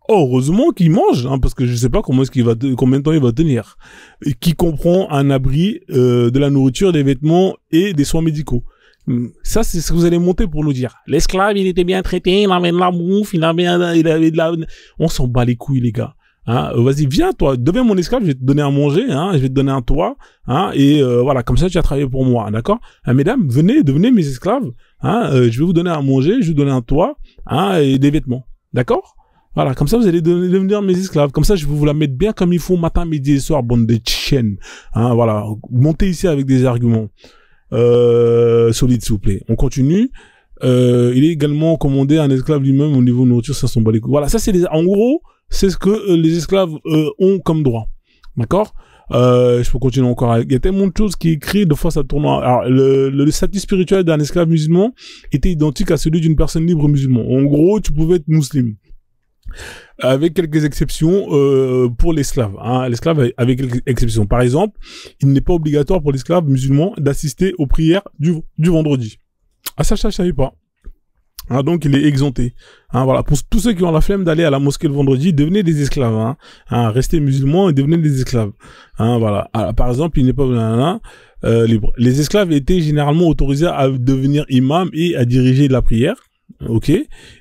Heureusement qu'il mange, hein, parce que je sais pas comment est-ce qu'il va, combien de temps il va tenir. Et qui comprend un abri, de la nourriture, des vêtements et des soins médicaux. Ça, c'est ce que vous allez monter pour nous dire. L'esclave, il était bien traité, il avait de la bouffe, il avait de la... On s'en bat les couilles, les gars. Hein, vas-y, viens, toi, deviens mon esclave, je vais te donner à manger, hein, je vais te donner un toit, hein, et voilà, comme ça, tu as travaillé pour moi, d'accord? Hein, mesdames, devenez mes esclaves, hein, je vais vous donner à manger, je vais vous donner un toit, hein, et des vêtements, d'accord? Voilà, comme ça, vous allez devenir mes esclaves, comme ça, je vais vous la mettre bien comme il faut, matin, midi et soir, bande de chiennes, hein, voilà, montez ici avec des arguments solides, s'il vous plaît. On continue. Il est également commandé à un esclave lui-même au niveau de nourriture, ça s'en bat les couilles. Voilà, ça, c'est en gros, c'est ce que les esclaves ont comme droit. D'accord? Je peux continuer encore. Il y a tellement de choses qui est écrit, de fois ça tourne. Alors, le statut spirituel d'un esclave musulman était identique à celui d'une personne libre musulmane. En gros, tu pouvais être musulman. Avec quelques exceptions pour l'esclave. Hein. L'esclave avec quelques exceptions. Par exemple, il n'est pas obligatoire pour l'esclave musulman d'assister aux prières du vendredi. Ah ça, je savais pas. Hein, donc il est exempté. Hein, voilà. Pour tous ceux qui ont la flemme d'aller à la mosquée le vendredi, devenez des esclaves. Hein. Hein, restez musulmans et devenez des esclaves. Hein, voilà. Alors, par exemple, il n'est pas libre. Les esclaves étaient généralement autorisés à devenir imam et à diriger la prière. Ok.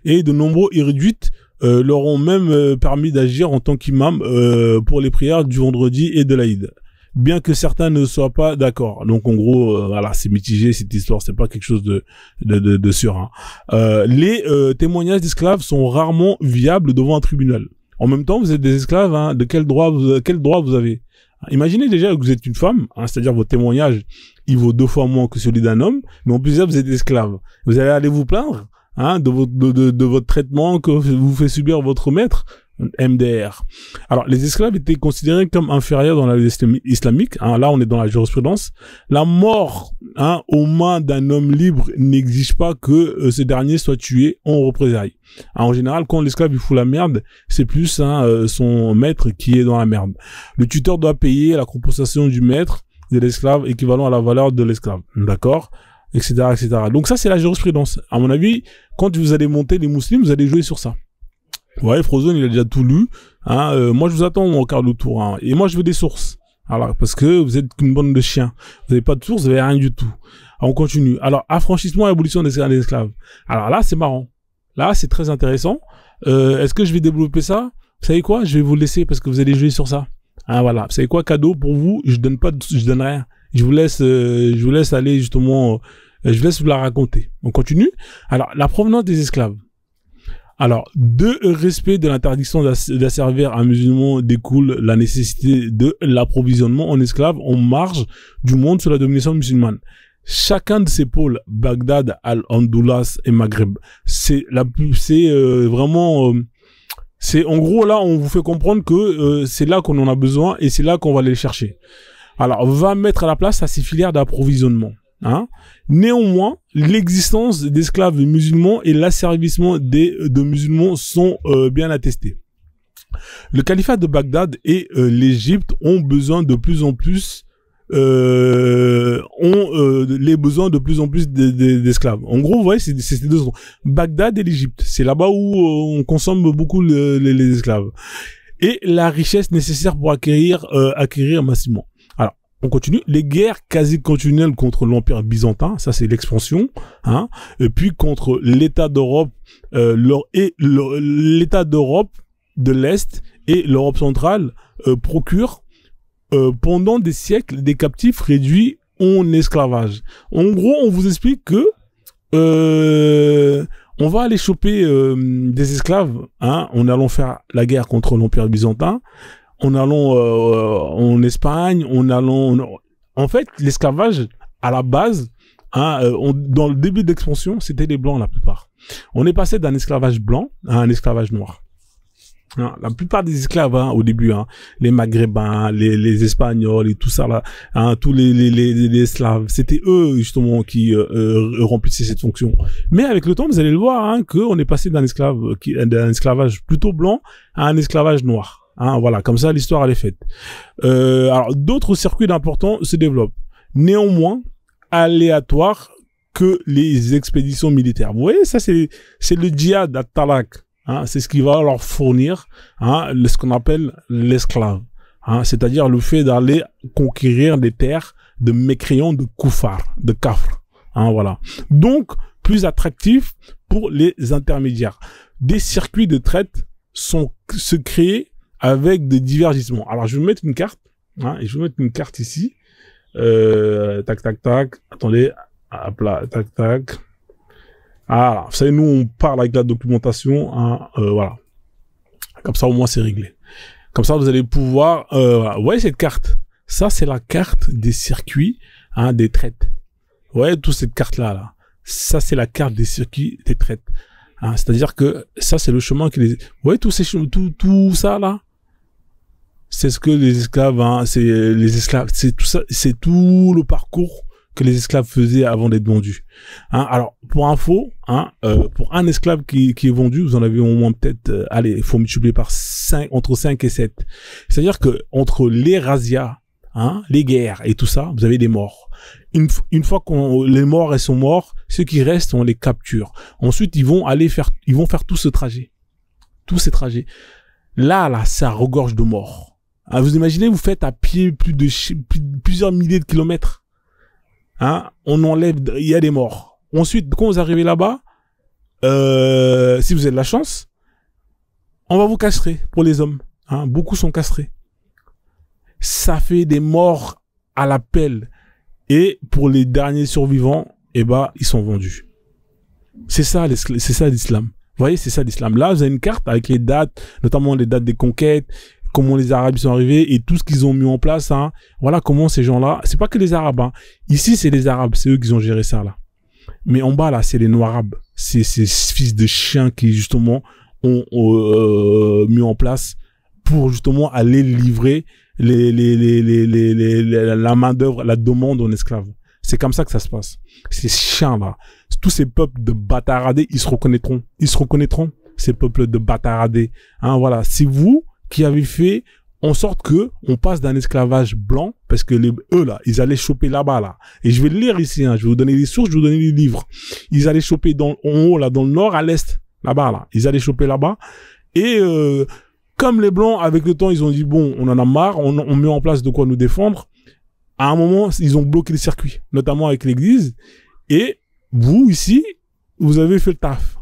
Et de nombreux érudits leur ont même permis d'agir en tant qu'imam pour les prières du vendredi et de l'Aïd. Bien que certains ne soient pas d'accord. Donc en gros, voilà, c'est mitigé cette histoire, c'est pas quelque chose de sûr. Hein. Les témoignages d'esclaves sont rarement viables devant un tribunal. En même temps, vous êtes des esclaves, hein, de quel droit vous avez? Imaginez déjà que vous êtes une femme, hein, c'est-à-dire votre témoignage, il vaut 2 fois moins que celui d'un homme, mais en plus vous êtes esclave. Vous allez aller vous plaindre, hein, de votre traitement que vous fait subir votre maître. MDR. Alors, les esclaves étaient considérés comme inférieurs dans la loi islamique. Hein, là, on est dans la jurisprudence. La mort, hein, aux mains d'un homme libre n'exige pas que ce dernier soit tué en représailles. Hein, en général, quand l'esclave il fout la merde, c'est plus son maître qui est dans la merde. Le tuteur doit payer la compensation du maître de l'esclave équivalent à la valeur de l'esclave. D'accord? Etc., etc. Donc ça, c'est la jurisprudence. À mon avis, quand vous allez monter les musulmans, vous allez jouer sur ça. Ouais, Frozone, il a déjà tout lu. Hein, moi, je vous attends au quart de tour. Hein, et moi, je veux des sources. Alors, parce que vous êtes qu'une bande de chiens. Vous n'avez pas de sources, vous n'avez rien du tout. Alors, on continue. Alors, affranchissement et abolition des esclaves. Alors là, c'est marrant. Là, c'est très intéressant. Est-ce que je vais développer ça? Vous savez quoi? Je vais vous laisser parce que vous allez jouer sur ça. Hein, voilà. Vous savez quoi? Cadeau pour vous. Je donne rien. Je vous laisse aller justement. Je vous laisse vous la raconter. On continue. Alors, la provenance des esclaves. Alors, de respect de l'interdiction d'asservir un musulman découle la nécessité de l'approvisionnement en esclaves en marge du monde sous la domination musulmane. Chacun de ces pôles, Bagdad, Al-Andalus et Maghreb, c'est vraiment, c'est en gros là, on vous fait comprendre que c'est là qu'on en a besoin et c'est là qu'on va aller les chercher. Alors, on va mettre à la place à ces filières d'approvisionnement. Hein. Néanmoins, l'existence d'esclaves musulmans et l'asservissement de musulmans sont bien attestés. Le califat de Bagdad et l'Égypte ont besoin de plus en plus les besoins de plus en plus d'esclaves. En gros, vous voyez, c'est ces deux zones. Bagdad et l'Égypte, c'est là-bas où on consomme beaucoup les esclaves. Et la richesse nécessaire pour acquérir massivement. Alors, on continue. Les guerres quasi continuelles contre l'Empire byzantin, ça c'est l'expansion, hein, et puis contre l'État d'Europe, l'État d'Europe de l'Est et l'Europe centrale procurent pendant des siècles des captifs réduits en esclavage. En gros, on vous explique que on va aller choper des esclaves, hein, en allant faire la guerre contre l'Empire byzantin, en allant en Espagne, en fait, l'esclavage à la base, hein, dans le début d'expansion, c'était les blancs la plupart. On est passé d'un esclavage blanc à un esclavage noir. Hein, la plupart des esclaves, hein, au début, hein, les Maghrébins, les Espagnols et tout ça là, hein, tous les Slaves, c'était eux justement qui remplissaient cette fonction. Mais avec le temps, vous allez le voir, hein, qu'on est passé d'un esclavage plutôt blanc à un esclavage noir. Hein, voilà, comme ça l'histoire elle est faite. Alors d'autres circuits d'importants se développent, néanmoins aléatoires que les expéditions militaires. Vous voyez, ça c'est le djihad at-talaq. Hein, c'est ce qui va leur fournir, hein, ce qu'on appelle l'esclave, hein, c'est-à-dire le fait d'aller conquérir des terres de mécréants, de koufars, de kafr, hein, voilà. Donc plus attractif pour les intermédiaires. Des circuits de traite se créent avec des divergissements. Alors je vais mettre une carte, hein, et je vais mettre une carte ici. Tac tac tac. Attendez, hop là, tac tac. Ah, vous savez, nous, on parle avec la documentation, hein, voilà. Comme ça, au moins, c'est réglé. Comme ça, vous allez pouvoir, voilà. Vous voyez cette carte? Ça, c'est la carte des circuits, hein, des traites. Vous voyez toute cette carte-là, là. Ça, c'est la carte des circuits des traites. Hein, c'est-à-dire que ça, c'est le chemin que vous voyez tout ça, là? C'est ce que les esclaves, hein, c'est les esclaves, c'est tout ça, c'est tout le parcours que les esclaves faisaient avant d'être vendus. Hein, alors, pour info, hein, pour un esclave qui est vendu, vous en avez au moins peut-être, allez, il faut multiplier par 5, entre 5 et 7. C'est-à-dire que entre les razzias, hein, les guerres et tout ça, vous avez des morts. Une fois que les morts, elles sont morts, ceux qui restent, on les capture. Ensuite, ils vont faire tout ce trajet. Tous ces trajets. Là, ça regorge de morts. Hein, vous imaginez, vous faites à pied plusieurs milliers de kilomètres. Hein, on enlève, il y a des morts. Ensuite, quand vous arrivez là-bas, si vous avez de la chance, on va vous castrer pour les hommes. Hein, beaucoup sont castrés. Ça fait des morts à la pelle. Et pour les derniers survivants, eh ben, ils sont vendus. C'est ça l'islam. Vous voyez, c'est ça l'islam. Là, vous avez une carte avec les dates, notamment les dates des conquêtes, comment les Arabes sont arrivés et tout ce qu'ils ont mis en place, hein. Voilà comment ces gens-là, c'est pas que les Arabes, hein. Ici, c'est les Arabes, c'est eux qui ont géré ça, là. Mais en bas, là, c'est les Noirs-Arabes. C'est ces fils de chiens qui, justement, ont mis en place pour, justement, aller livrer la main-d'œuvre, la demande en esclaves. C'est comme ça que ça se passe. Ces chiens-là, tous ces peuples de bâtardés, ils se reconnaîtront. Ils se reconnaîtront, ces peuples de bâtardés. Hein, voilà. C'est vous qui avez fait en sorte que on passe d'un esclavage blanc, parce que eux là, ils allaient choper là-bas là. Et je vais le lire ici, hein, je vais vous donner les sources, je vais vous donner les livres. Ils allaient choper en haut là, dans le nord, à l'est, là-bas là. Ils allaient choper là-bas. Et comme les blancs, avec le temps, ils ont dit bon, on en a marre, on met en place de quoi nous défendre. À un moment, ils ont bloqué les circuits, notamment avec l'église. Et vous ici, vous avez fait le taf.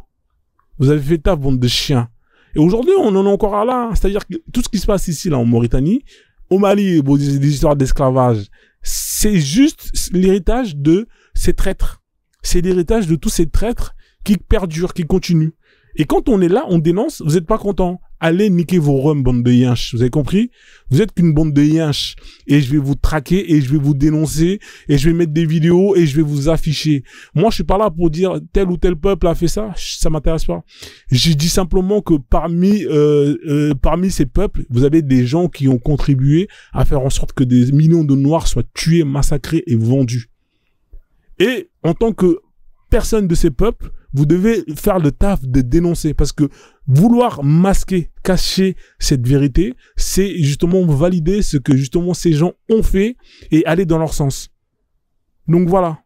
Vous avez fait le taf, bande de chiens. Et aujourd'hui, on en est encore là. C'est-à-dire que tout ce qui se passe ici, là, en Mauritanie, au Mali, des histoires d'esclavage, c'est juste l'héritage de ces traîtres. C'est l'héritage de tous ces traîtres qui perdurent, qui continuent. Et quand on est là, on dénonce, vous êtes pas content. Allez niquer vos rums, bande de yinches. Vous avez compris? Vous êtes qu'une bande de yinches. Et je vais vous traquer et je vais vous dénoncer et je vais mettre des vidéos et je vais vous afficher. Moi, je suis pas là pour dire tel ou tel peuple a fait ça. Ça m'intéresse pas. J'ai dit simplement que parmi ces peuples, vous avez des gens qui ont contribué à faire en sorte que des millions de Noirs soient tués, massacrés et vendus. Et en tant que personne de ces peuples, vous devez faire le taf de dénoncer, parce que vouloir masquer, cacher cette vérité, c'est justement valider ce que justement ces gens ont fait et aller dans leur sens. Donc voilà.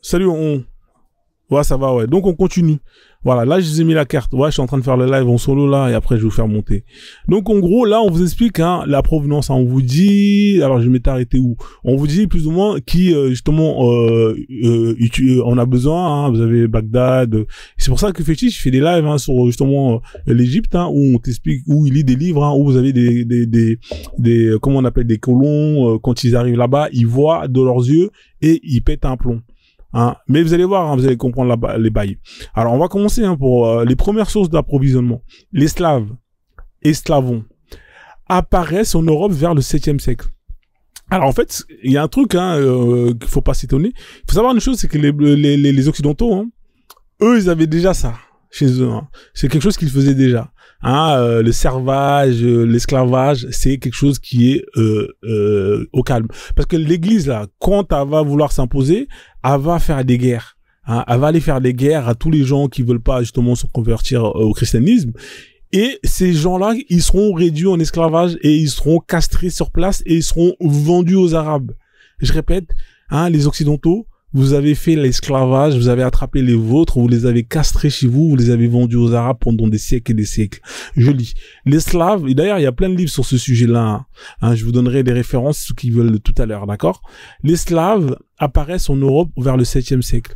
Salut, ouais, ça va, ouais. Donc on continue. Voilà, là je vous ai mis la carte. Ouais, je suis en train de faire le live en solo là et après je vais vous faire monter. Donc en gros, là on vous explique hein, la provenance. Hein. On vous dit, alors je m'étais arrêté où? On vous dit plus ou moins qui justement on a besoin. Hein. Vous avez Bagdad. C'est pour ça que Fétiche fait des lives hein, sur justement l'Égypte hein, où on t'explique, où il lit des livres, hein, où vous avez des comment on appelle des colons quand ils arrivent là-bas, ils voient de leurs yeux et ils pètent un plomb. Hein. Mais vous allez voir, hein, vous allez comprendre les bails. Alors, on va commencer hein, pour les premières sources d'approvisionnement. Les Slaves et Slavons apparaissent en Europe vers le 7e siècle. Alors, en fait, il y a un truc hein, qu'il faut pas s'étonner. Il faut savoir une chose, c'est que les Occidentaux, hein, eux, ils avaient déjà ça chez eux. Hein. C'est quelque chose qu'ils faisaient déjà. Hein, le servage, l'esclavage, c'est quelque chose qui est au calme. Parce que l'Église, là, quand elle va vouloir s'imposer, elle va faire des guerres. Hein, elle va aller faire des guerres à tous les gens qui veulent pas justement se convertir au christianisme. Et ces gens-là, ils seront réduits en esclavage et ils seront castrés sur place et ils seront vendus aux Arabes. Je répète, hein, les Occidentaux, vous avez fait l'esclavage, vous avez attrapé les vôtres, vous les avez castrés chez vous, vous les avez vendus aux Arabes pendant des siècles et des siècles. Je lis. Les Slaves, et d'ailleurs, il y a plein de livres sur ce sujet-là. Hein, je vous donnerai des références, ceux qui veulent tout à l'heure, d'accord? Les Slaves apparaissent en Europe vers le 7e siècle.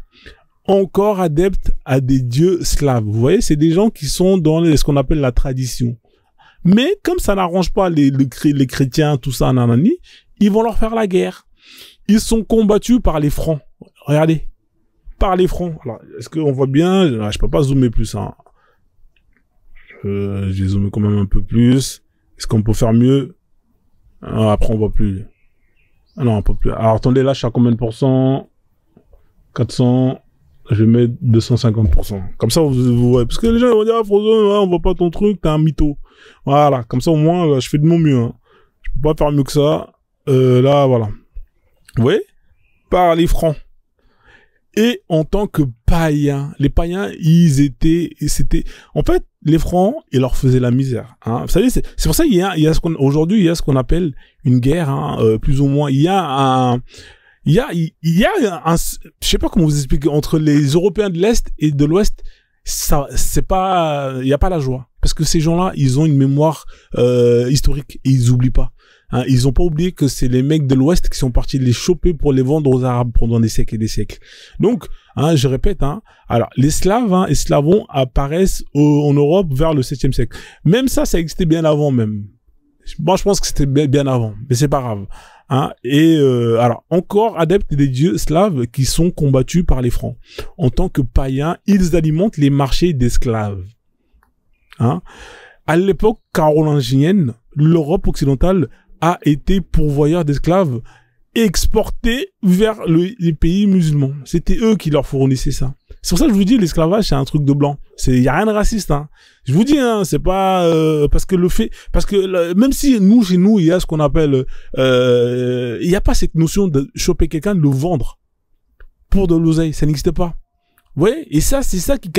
Encore adeptes à des dieux slaves. Vous voyez, c'est des gens qui sont dans ce qu'on appelle la tradition. Mais comme ça n'arrange pas les chrétiens, tout ça, nanani, ils vont leur faire la guerre. Ils sont combattus par les Francs. Regardez, par les Francs. Alors, est-ce qu'on voit bien? Je peux pas zoomer plus. Hein. J'ai zoomé quand même un peu plus. Est-ce qu'on peut faire mieux? Après, on voit plus. Ah non, on peut plus. Alors, attendez, là, je suis à combien de pourcents? 400. Je vais mettre 250%. Comme ça, vous voyez. Parce que les gens vont dire, ah, Frozen, ouais, on voit pas ton truc, t'es un mytho. Voilà. Comme ça, au moins, là, je fais de mon mieux. Hein. Je peux pas faire mieux que ça. Là, voilà. Vous voyez? Par les Francs. Et en tant que païens, les païens, c'était, en fait, les Francs, ils leur faisaient la misère. Hein. Vous savez, c'est pour ça qu'il y a aujourd'hui, il y a ce qu'on appelle une guerre, hein, plus ou moins. Il y a un, je sais pas comment vous expliquer, entre les Européens de l'Est et de l'Ouest, ça, c'est pas, il y a pas la joie. Parce que ces gens-là, ils ont une mémoire, historique et ils oublient pas. Hein, ils ont pas oublié que c'est les mecs de l'Ouest qui sont partis les choper pour les vendre aux Arabes pendant des siècles et des siècles. Donc, hein, je répète, hein, alors les Slaves hein, et Slavons apparaissent en Europe vers le 7e siècle. Même ça existait bien avant même. Moi, je pense que c'était bien avant, mais c'est pas grave. Hein, et alors, encore adeptes des dieux slaves qui sont combattus par les Francs. En tant que païens, ils alimentent les marchés d'esclaves. Hein. À l'époque carolingienne, l'Europe occidentale a été pourvoyeur d'esclaves exportés vers les pays musulmans. C'était eux qui leur fournissaient ça. C'est pour ça que je vous dis, l'esclavage, c'est un truc de blanc. Il y a rien de raciste, hein. Je vous dis, hein, c'est pas, parce que même si chez nous, il y a ce qu'on appelle, il n'y a pas cette notion de choper quelqu'un, de le vendre pour de l'oseille. Ça n'existe pas. Vous voyez? Et ça, c'est ça qui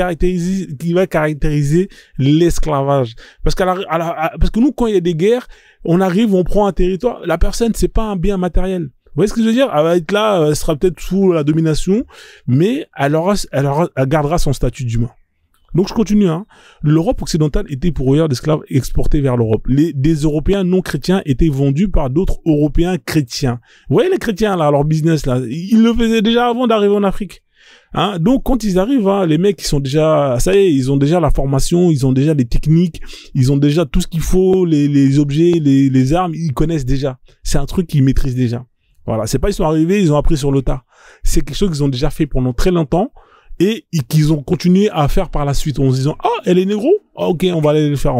va caractériser l'esclavage. Parce que nous, quand il y a des guerres, on arrive, on prend un territoire, la personne, c'est pas un bien matériel. Vous voyez ce que je veux dire? Elle va être là, elle sera peut-être sous la domination, mais elle gardera son statut d'humain. Donc je continue. Hein. L'Europe occidentale était pourvoyeur d'esclaves exportés vers l'Europe. Des Européens non chrétiens étaient vendus par d'autres Européens chrétiens. Vous voyez les chrétiens là, leur business là, ils le faisaient déjà avant d'arriver en Afrique. Hein, donc quand ils arrivent, hein, les mecs ils sont déjà, ça y est, ils ont déjà la formation, ils ont déjà les techniques, ils ont déjà tout ce qu'il faut, les objets, les armes, ils connaissent déjà. C'est un truc qu'ils maîtrisent déjà. Voilà, c'est pas ils sont arrivés, ils ont appris sur le tas. C'est quelque chose qu'ils ont déjà fait pendant très longtemps et qu'ils ont continué à faire par la suite en se disant, ah, elle est négro? Ah, ok, on va aller le faire,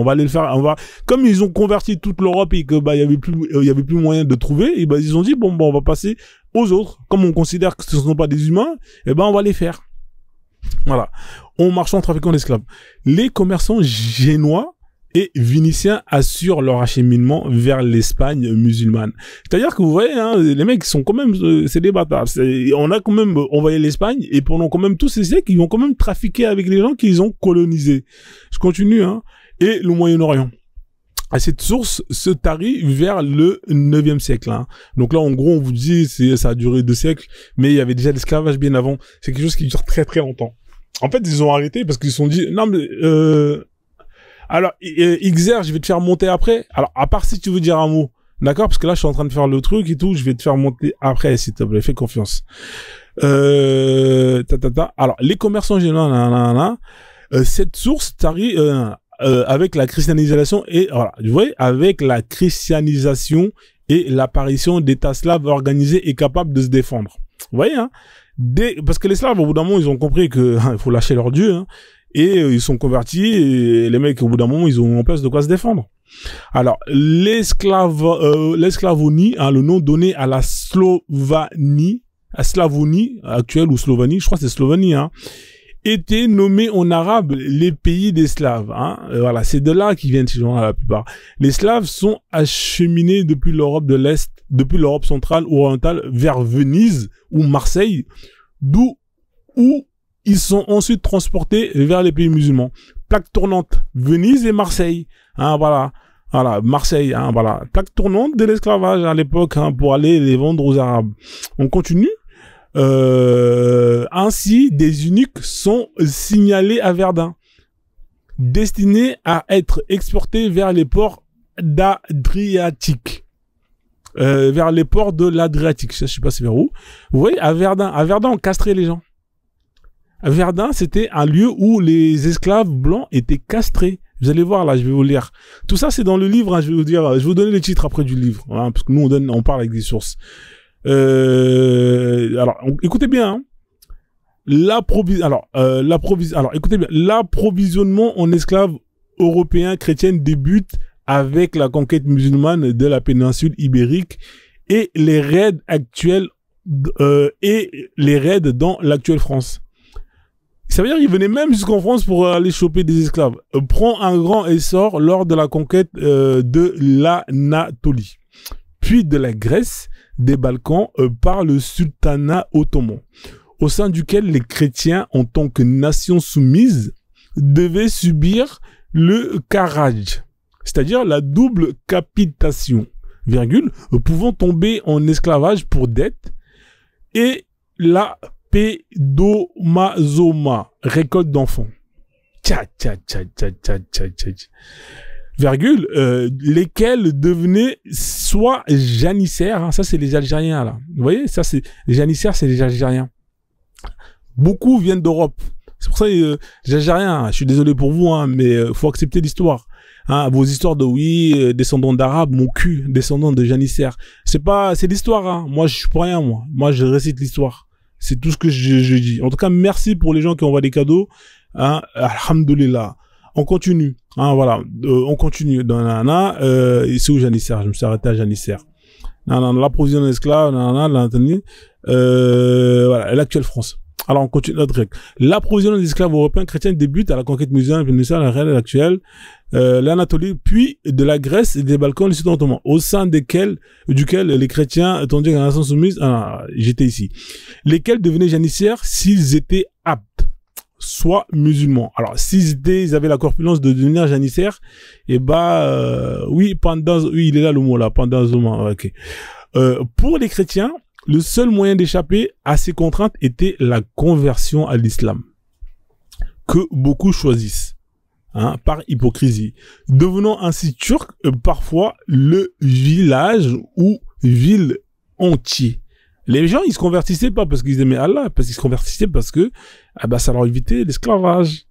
comme ils ont converti toute l'Europe et que, il y avait plus moyen de trouver, et ils ont dit, bon, on va passer aux autres. Comme on considère que ce ne sont pas des humains, on va les faire. Voilà. En marchant, trafiquant d'esclaves. Les commerçants génois et Vénitiens assurent leur acheminement vers l'Espagne musulmane. C'est-à-dire que vous voyez, hein, les mecs sont quand même, c'est des bâtards. On a quand même envoyé l'Espagne et pendant quand même tous ces siècles, ils vont quand même trafiquer avec les gens qu'ils ont colonisés. Je continue, hein. Et le Moyen-Orient. À cette source se tarit vers le 9e siècle. Hein. Donc là, en gros, on vous dit, ça a duré 2 siècles, mais il y avait déjà l'esclavage bien avant. C'est quelque chose qui dure très très longtemps. En fait, ils ont arrêté parce qu'ils se sont dit, non mais alors, XR, je vais te faire monter après. Alors, à part si tu veux dire un mot. D'accord? Parce que là, je suis en train de faire le truc et tout. Je vais te faire monter après, s'il te plaît. Fais confiance. Alors, les commerçants généraux, cette source tarit, avec la christianisation et, voilà. Vous voyez? Avec la christianisation et l'apparition d'États slaves organisés et capables de se défendre. Vous voyez, hein? Parce que les Slaves, au bout d'un moment, ils ont compris que, il faut lâcher leur Dieu, hein. Et ils sont convertis et les mecs au bout d'un moment ils ont en place de quoi se défendre. Alors l'esclavonie, hein, le nom donné à la Slavonie actuelle ou Slovanie, je crois que c'est Slovanie, hein, était nommé en arabe les pays des Slaves. Hein. Voilà, c'est de là qu'ils viennent ces gens-là la plupart. Les Slaves sont acheminés depuis l'Europe de l'Est, depuis l'Europe centrale ou orientale vers Venise ou Marseille, où ils sont ensuite transportés vers les pays musulmans. Plaque tournante, Venise et Marseille. Hein, voilà, Marseille. Hein, voilà, plaque tournante de l'esclavage à l'époque, hein, pour aller les vendre aux Arabes. On continue. Ainsi, des eunuques sont signalés à Verdun, destinés à être exportés vers les ports d'Adriatique. Vers les ports de l'Adriatique. Je sais pas c'est vers où. Vous voyez, à Verdun, on castrait les gens. Verdun, c'était un lieu où les esclaves blancs étaient castrés. Vous allez voir, là, je vais vous lire. Tout ça, c'est dans le livre, hein, je vais vous donner les titres après du livre, hein, parce que nous, on parle avec des sources. Alors, écoutez bien, hein. Écoutez bien. L'approvisionnement en esclaves européens chrétiens débute avec la conquête musulmane de la péninsule ibérique et les raids actuels, dans l'actuelle France. Ça veut dire qu'ils venaient même jusqu'en France pour aller choper des esclaves. Prend un grand essor lors de la conquête de l'Anatolie, puis de la Grèce, des Balkans, par le sultanat ottoman, au sein duquel les chrétiens, en tant que nation soumise, devaient subir le kharaj, c'est-à-dire la double capitation, pouvant tomber en esclavage pour dette, et la pédomazoma, récolte d'enfants. Lesquels devenaient soit janissaires, hein, ça c'est les Algériens là. Vous voyez, ça c'est les janissaires, c'est les Algériens. Beaucoup viennent d'Europe. C'est pour ça les Algériens, je suis désolé pour vous, hein, mais faut accepter l'histoire. Hein, vos histoires de descendants d'arabes, mon cul, descendants de janissaires. C'est l'histoire, hein. Moi je suis pour rien, moi je récite l'histoire. C'est tout ce que je dis. En tout cas, merci pour les gens qui envoient des cadeaux. Hein, alhamdoulilah. On continue. Hein, voilà. On continue. C'est où janissaire? Je me suis arrêté à janissaire. L'approvisionnement d'esclaves. Voilà. L'actuelle France. Alors, on continue notre règle. L'approvisionnement des esclaves européens chrétiens débute à la conquête musulmane péninsulaire, la réelle actuelle, l'Anatolie, puis de la Grèce et des Balkans, le sultanat ottoman, au sein duquel les chrétiens, tandis que la nation soumise, j'étais ici, lesquels devenaient janissaires s'ils étaient aptes, soit musulmans. Alors, ils avaient la corpulence de devenir janissaires, et oui, il est là le mot là, pendazoma, ok. Pour les chrétiens, le seul moyen d'échapper à ces contraintes était la conversion à l'islam, que beaucoup choisissent, hein, par hypocrisie, devenant ainsi turc, parfois le village ou ville entier. Les gens, ils se convertissaient pas parce qu'ils aimaient Allah, parce qu'ils se convertissaient parce que ça leur évitait l'esclavage.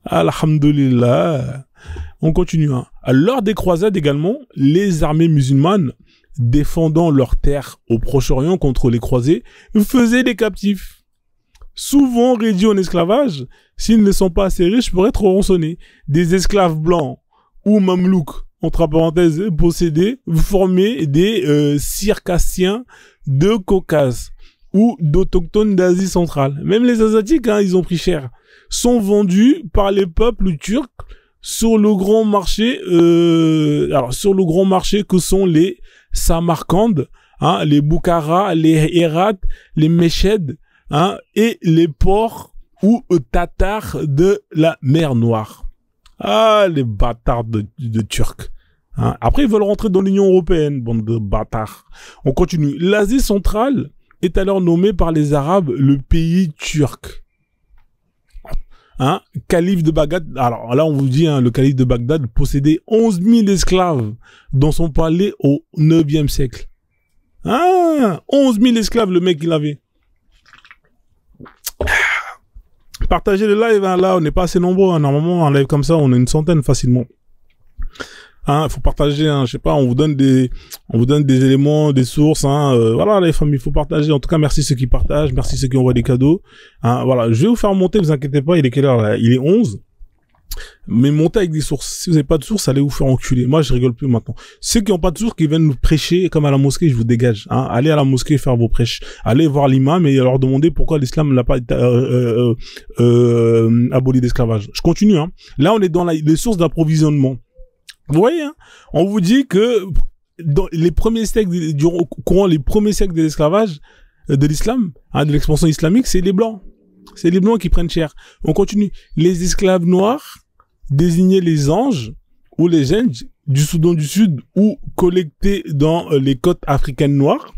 Alhamdulillah. On continue. Hein. Lors des croisades également, les armées musulmanes défendant leurs terres au Proche-Orient contre les croisés faisaient des captifs. souvent réduits en esclavage, s'ils ne sont pas assez riches pour être rançonnés. Des esclaves blancs ou mamelouks, entre parenthèses, possédés, formaient des circassiens de Caucase ou d'autochtones d'Asie centrale. Même les Asiatiques, hein, ils ont pris cher. Sont vendus par les peuples turcs sur le grand marché, sur le grand marché que sont les Samarcande, hein, les Boukhara, les Hérat, les Méchèdes, hein, et les ports ou tatars de la mer Noire. Ah, les bâtards de Turcs. Hein. Après, ils veulent rentrer dans l'Union européenne, bande de bâtards. On continue. L'Asie centrale est alors nommée par les Arabes le pays turc. Hein, calife de Bagdad. Alors là, on vous dit, hein, le calife de Bagdad possédait 11 000 esclaves dans son palais au 9e siècle. Ah, 11 000 esclaves, le mec, il avait. Partagez le live, hein, là, on n'est pas assez nombreux. Hein. Normalement, un live comme ça, on est une centaine facilement. Hein, faut partager, hein, je sais pas, on vous donne des éléments, des sources, hein, voilà, les familles, faut partager. En tout cas, merci ceux qui partagent, merci ceux qui envoient des cadeaux. Hein, voilà, je vais vous faire monter, vous inquiétez pas, il est quelle heure là? Il est 11. Mais montez avec des sources. Si vous n'avez pas de sources, allez vous faire enculer. Moi, je rigole plus maintenant. Ceux qui n'ont pas de sources, qui viennent nous prêcher comme à la mosquée, je vous dégage. Hein. Allez à la mosquée faire vos prêches. Allez voir l'imam et leur demander pourquoi l'islam n'a pas été aboli d'esclavage. Je continue. Hein. Là, on est dans les sources d'approvisionnement. Vous voyez, hein, on vous dit que dans les premiers siècles, courant les premiers siècles de l'esclavage, de l'islam, hein, de l'expansion islamique, c'est les blancs. C'est les blancs qui prennent cher. On continue. Les esclaves noirs désignaient les anges ou les gens du Soudan du Sud ou collectés dans les côtes africaines noires,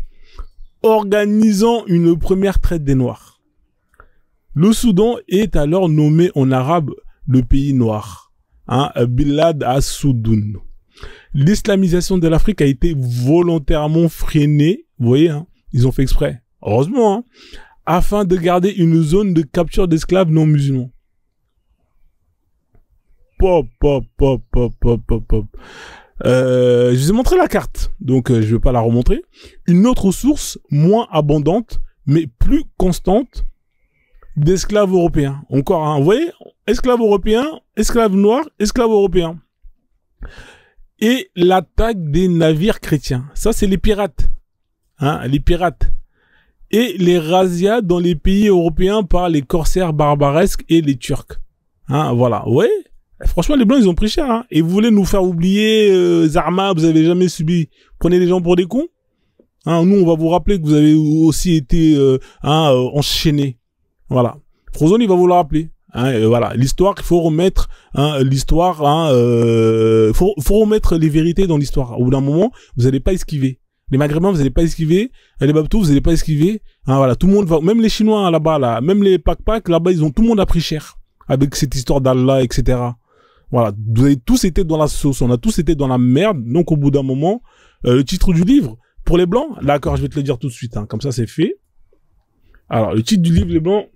organisant une première traite des noirs. Le Soudan est alors nommé en arabe le pays noir. Hein, Bilad as-Soudoun. L'islamisation de l'Afrique a été volontairement freinée, vous voyez, hein, ils ont fait exprès, heureusement, hein, afin de garder une zone de capture d'esclaves non musulmans. Pop. Je vous ai montré la carte, donc je vais pas la remontrer. Une autre source, moins abondante, mais plus constante, d'esclaves européens. Encore, hein, vous voyez, esclaves européens, esclaves noirs, esclaves européens. Et l'attaque des navires chrétiens. Ça, c'est les pirates. Hein, les pirates. Et les razzias dans les pays européens par les corsaires barbaresques et les Turcs. Hein, voilà. Ouais. Franchement, les Blancs, ils ont pris cher. Hein. Et vous voulez nous faire oublier Zarma, vous avez jamais subi. Prenez les gens pour des cons. Hein, nous, on va vous rappeler que vous avez aussi été enchaînés. Voilà. Frozone, il va vous le rappeler. Hein, voilà. L'histoire, il faut remettre l'histoire. Faut remettre les vérités dans l'histoire. Au bout d'un moment, vous n'allez pas esquiver. Les Maghrébins, vous n'allez pas esquiver. Les Babtou, vous n'allez pas esquiver. Hein, voilà. Tout le monde va, même les Chinois hein, là-bas, là, même les Pak là-bas, tout le monde a pris cher avec cette histoire d'Allah, etc. Voilà. Vous avez tous été dans la sauce. On a tous été dans la merde. Donc, au bout d'un moment, le titre du livre pour les Blancs. D'accord, je vais te le dire tout de suite. Hein, comme ça, c'est fait. Alors, le titre du livre, les Blancs.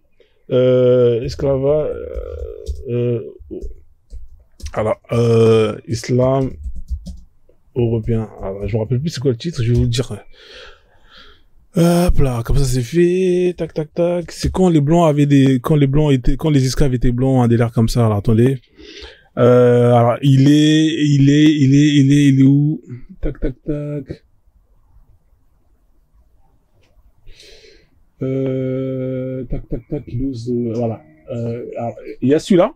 Esclavage, islam européen. Alors, je me rappelle plus c'est quoi le titre, je vais vous le dire. Hop là, comme ça c'est fait, tac tac tac. C'est quand les blancs avaient quand les esclaves étaient blancs, un délire comme ça. Alors attendez. Alors il est où? Tac tac tac. Tac, voilà. Alors, il y a celui-là.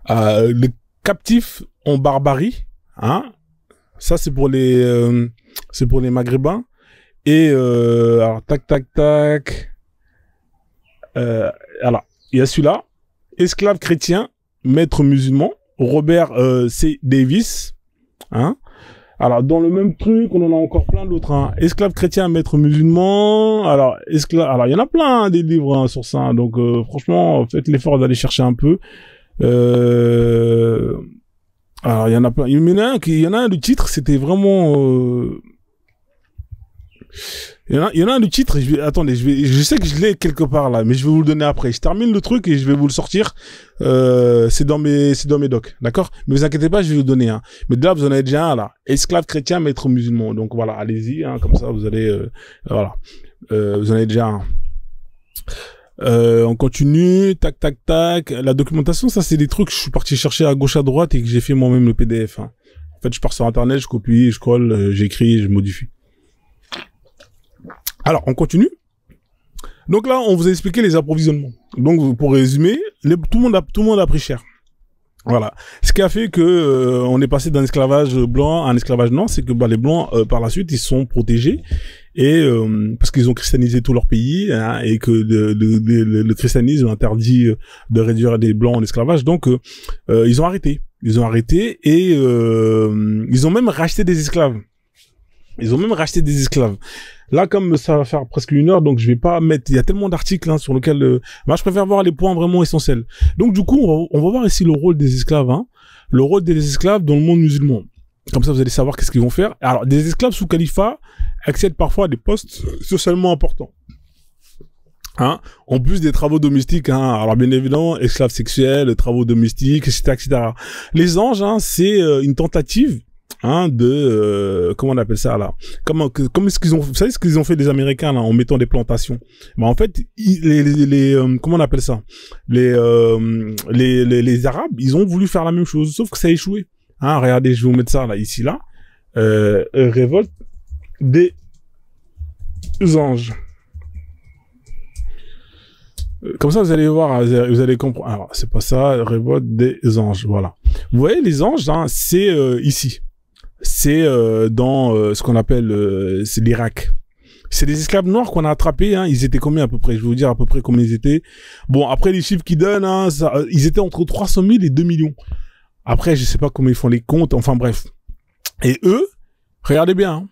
Le captif en barbarie, hein. Ça, c'est pour les Maghrébins. Et, alors, tac. Alors, il y a celui-là. Esclave chrétien, maître musulman, Robert C. Davis, hein. Alors, dans le même truc, on en a encore plein d'autres, hein. Esclave chrétien, maître musulman. Alors, il y en a plein, hein, des livres, hein, sur ça. Hein. Donc, franchement, faites l'effort d'aller chercher un peu. Alors, il y en a plein. Il y en a un, le titre, c'était vraiment, il y en a un, le titre, attendez, je sais que je l'ai quelque part là, mais je vais vous le donner après. Je termine le truc et je vais vous le sortir. C'est dans mes docs, d'accord? Mais vous inquiétez pas, je vais vous le donner, hein. Mais là, vous en avez déjà un là. Esclave chrétien, maître musulman. Donc voilà, allez-y, hein, comme ça, vous allez, voilà. Vous en avez déjà un. On continue, tac, tac, tac. La documentation, ça, c'est des trucs que je suis parti chercher à gauche, à droite et que j'ai fait moi-même le PDF. Hein. En fait, je pars sur Internet, je copie, je colle, j'écris, je modifie. Alors, on continue. Donc là, on vous a expliqué les approvisionnements. Donc, pour résumer, tout le monde a pris cher. Voilà. Ce qui a fait que on est passé d'un esclavage blanc à un esclavage noir, c'est que les blancs, par la suite, ils sont protégés et parce qu'ils ont christianisé tout leur pays hein, et que le christianisme interdit de réduire les blancs en esclavage. Donc, ils ont arrêté. Ils ont arrêté et ils ont même racheté des esclaves. Ils ont même racheté des esclaves. Là, comme ça va faire presque 1 heure, donc je vais pas mettre... Il y a tellement d'articles hein, sur lesquels... Moi, je préfère voir les points vraiment essentiels. Donc, du coup, on va voir ici le rôle des esclaves. Hein, le rôle des esclaves dans le monde musulman. Comme ça, vous allez savoir qu'est-ce qu'ils vont faire. Alors, des esclaves sous califat accèdent parfois à des postes socialement importants. Hein, en plus des travaux domestiques, hein, alors bien évidemment, esclaves sexuels, travaux domestiques, etc., etc. Les anges, hein, c'est une tentative... Hein, comment on appelle ça là, comment est-ce qu'ils ont, vous savez ce qu'ils ont fait les Américains là en mettant des plantations. En fait comment on appelle ça, les Arabes ils ont voulu faire la même chose sauf que ça a échoué. Hein, regardez, je vais vous mettre ça là ici là, révolte des anges. Comme ça, vous allez voir, vous allez comprendre. Alors, c'est pas ça, révolte des anges, voilà. Vous voyez, les anges, hein, c'est ici. C'est dans ce qu'on appelle c'est l'Irak. C'est des esclaves noirs qu'on a attrapés. Hein. Ils étaient combien à peu près? Je vais vous dire à peu près combien ils étaient. Bon, après les chiffres qu'ils donnent, hein, ils étaient entre 300 000 et 2 millions. Après, je sais pas comment ils font les comptes. Enfin bref. Et eux, regardez bien.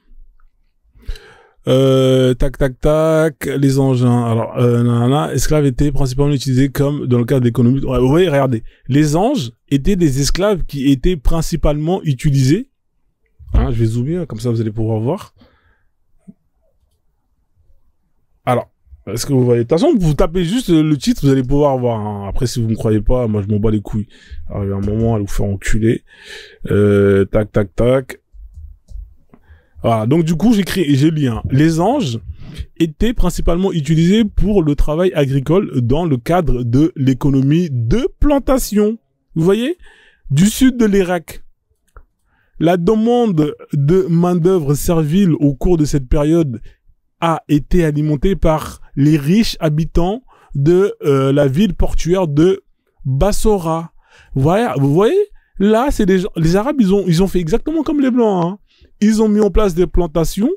Hein. Tac, tac, tac. Les engins. Alors, esclaves étaient principalement utilisés comme dans le cadre d'économie. Ouais, vous voyez, regardez. Les anges étaient des esclaves qui étaient principalement utilisés. Hein, je vais zoomer, comme ça vous allez pouvoir voir. Alors, est-ce que vous voyez? De toute façon, vous tapez juste le titre, vous allez pouvoir voir. Hein. Après, si vous ne me croyez pas, moi je m'en bats les couilles. Alors, il y a un moment, à vous faire enculer. Tac, tac, tac. Voilà, donc du coup, j'ai lu. Hein. Les anges étaient principalement utilisés pour le travail agricole dans le cadre de l'économie de plantation. Vous voyez? Du sud de l'Irak. La demande de main-d'œuvre servile au cours de cette période a été alimentée par les riches habitants de la ville portuaire de Bassora. Vous voyez, là, c'est les Arabes, ils ont fait exactement comme les Blancs. Hein. Ils ont mis en place des plantations,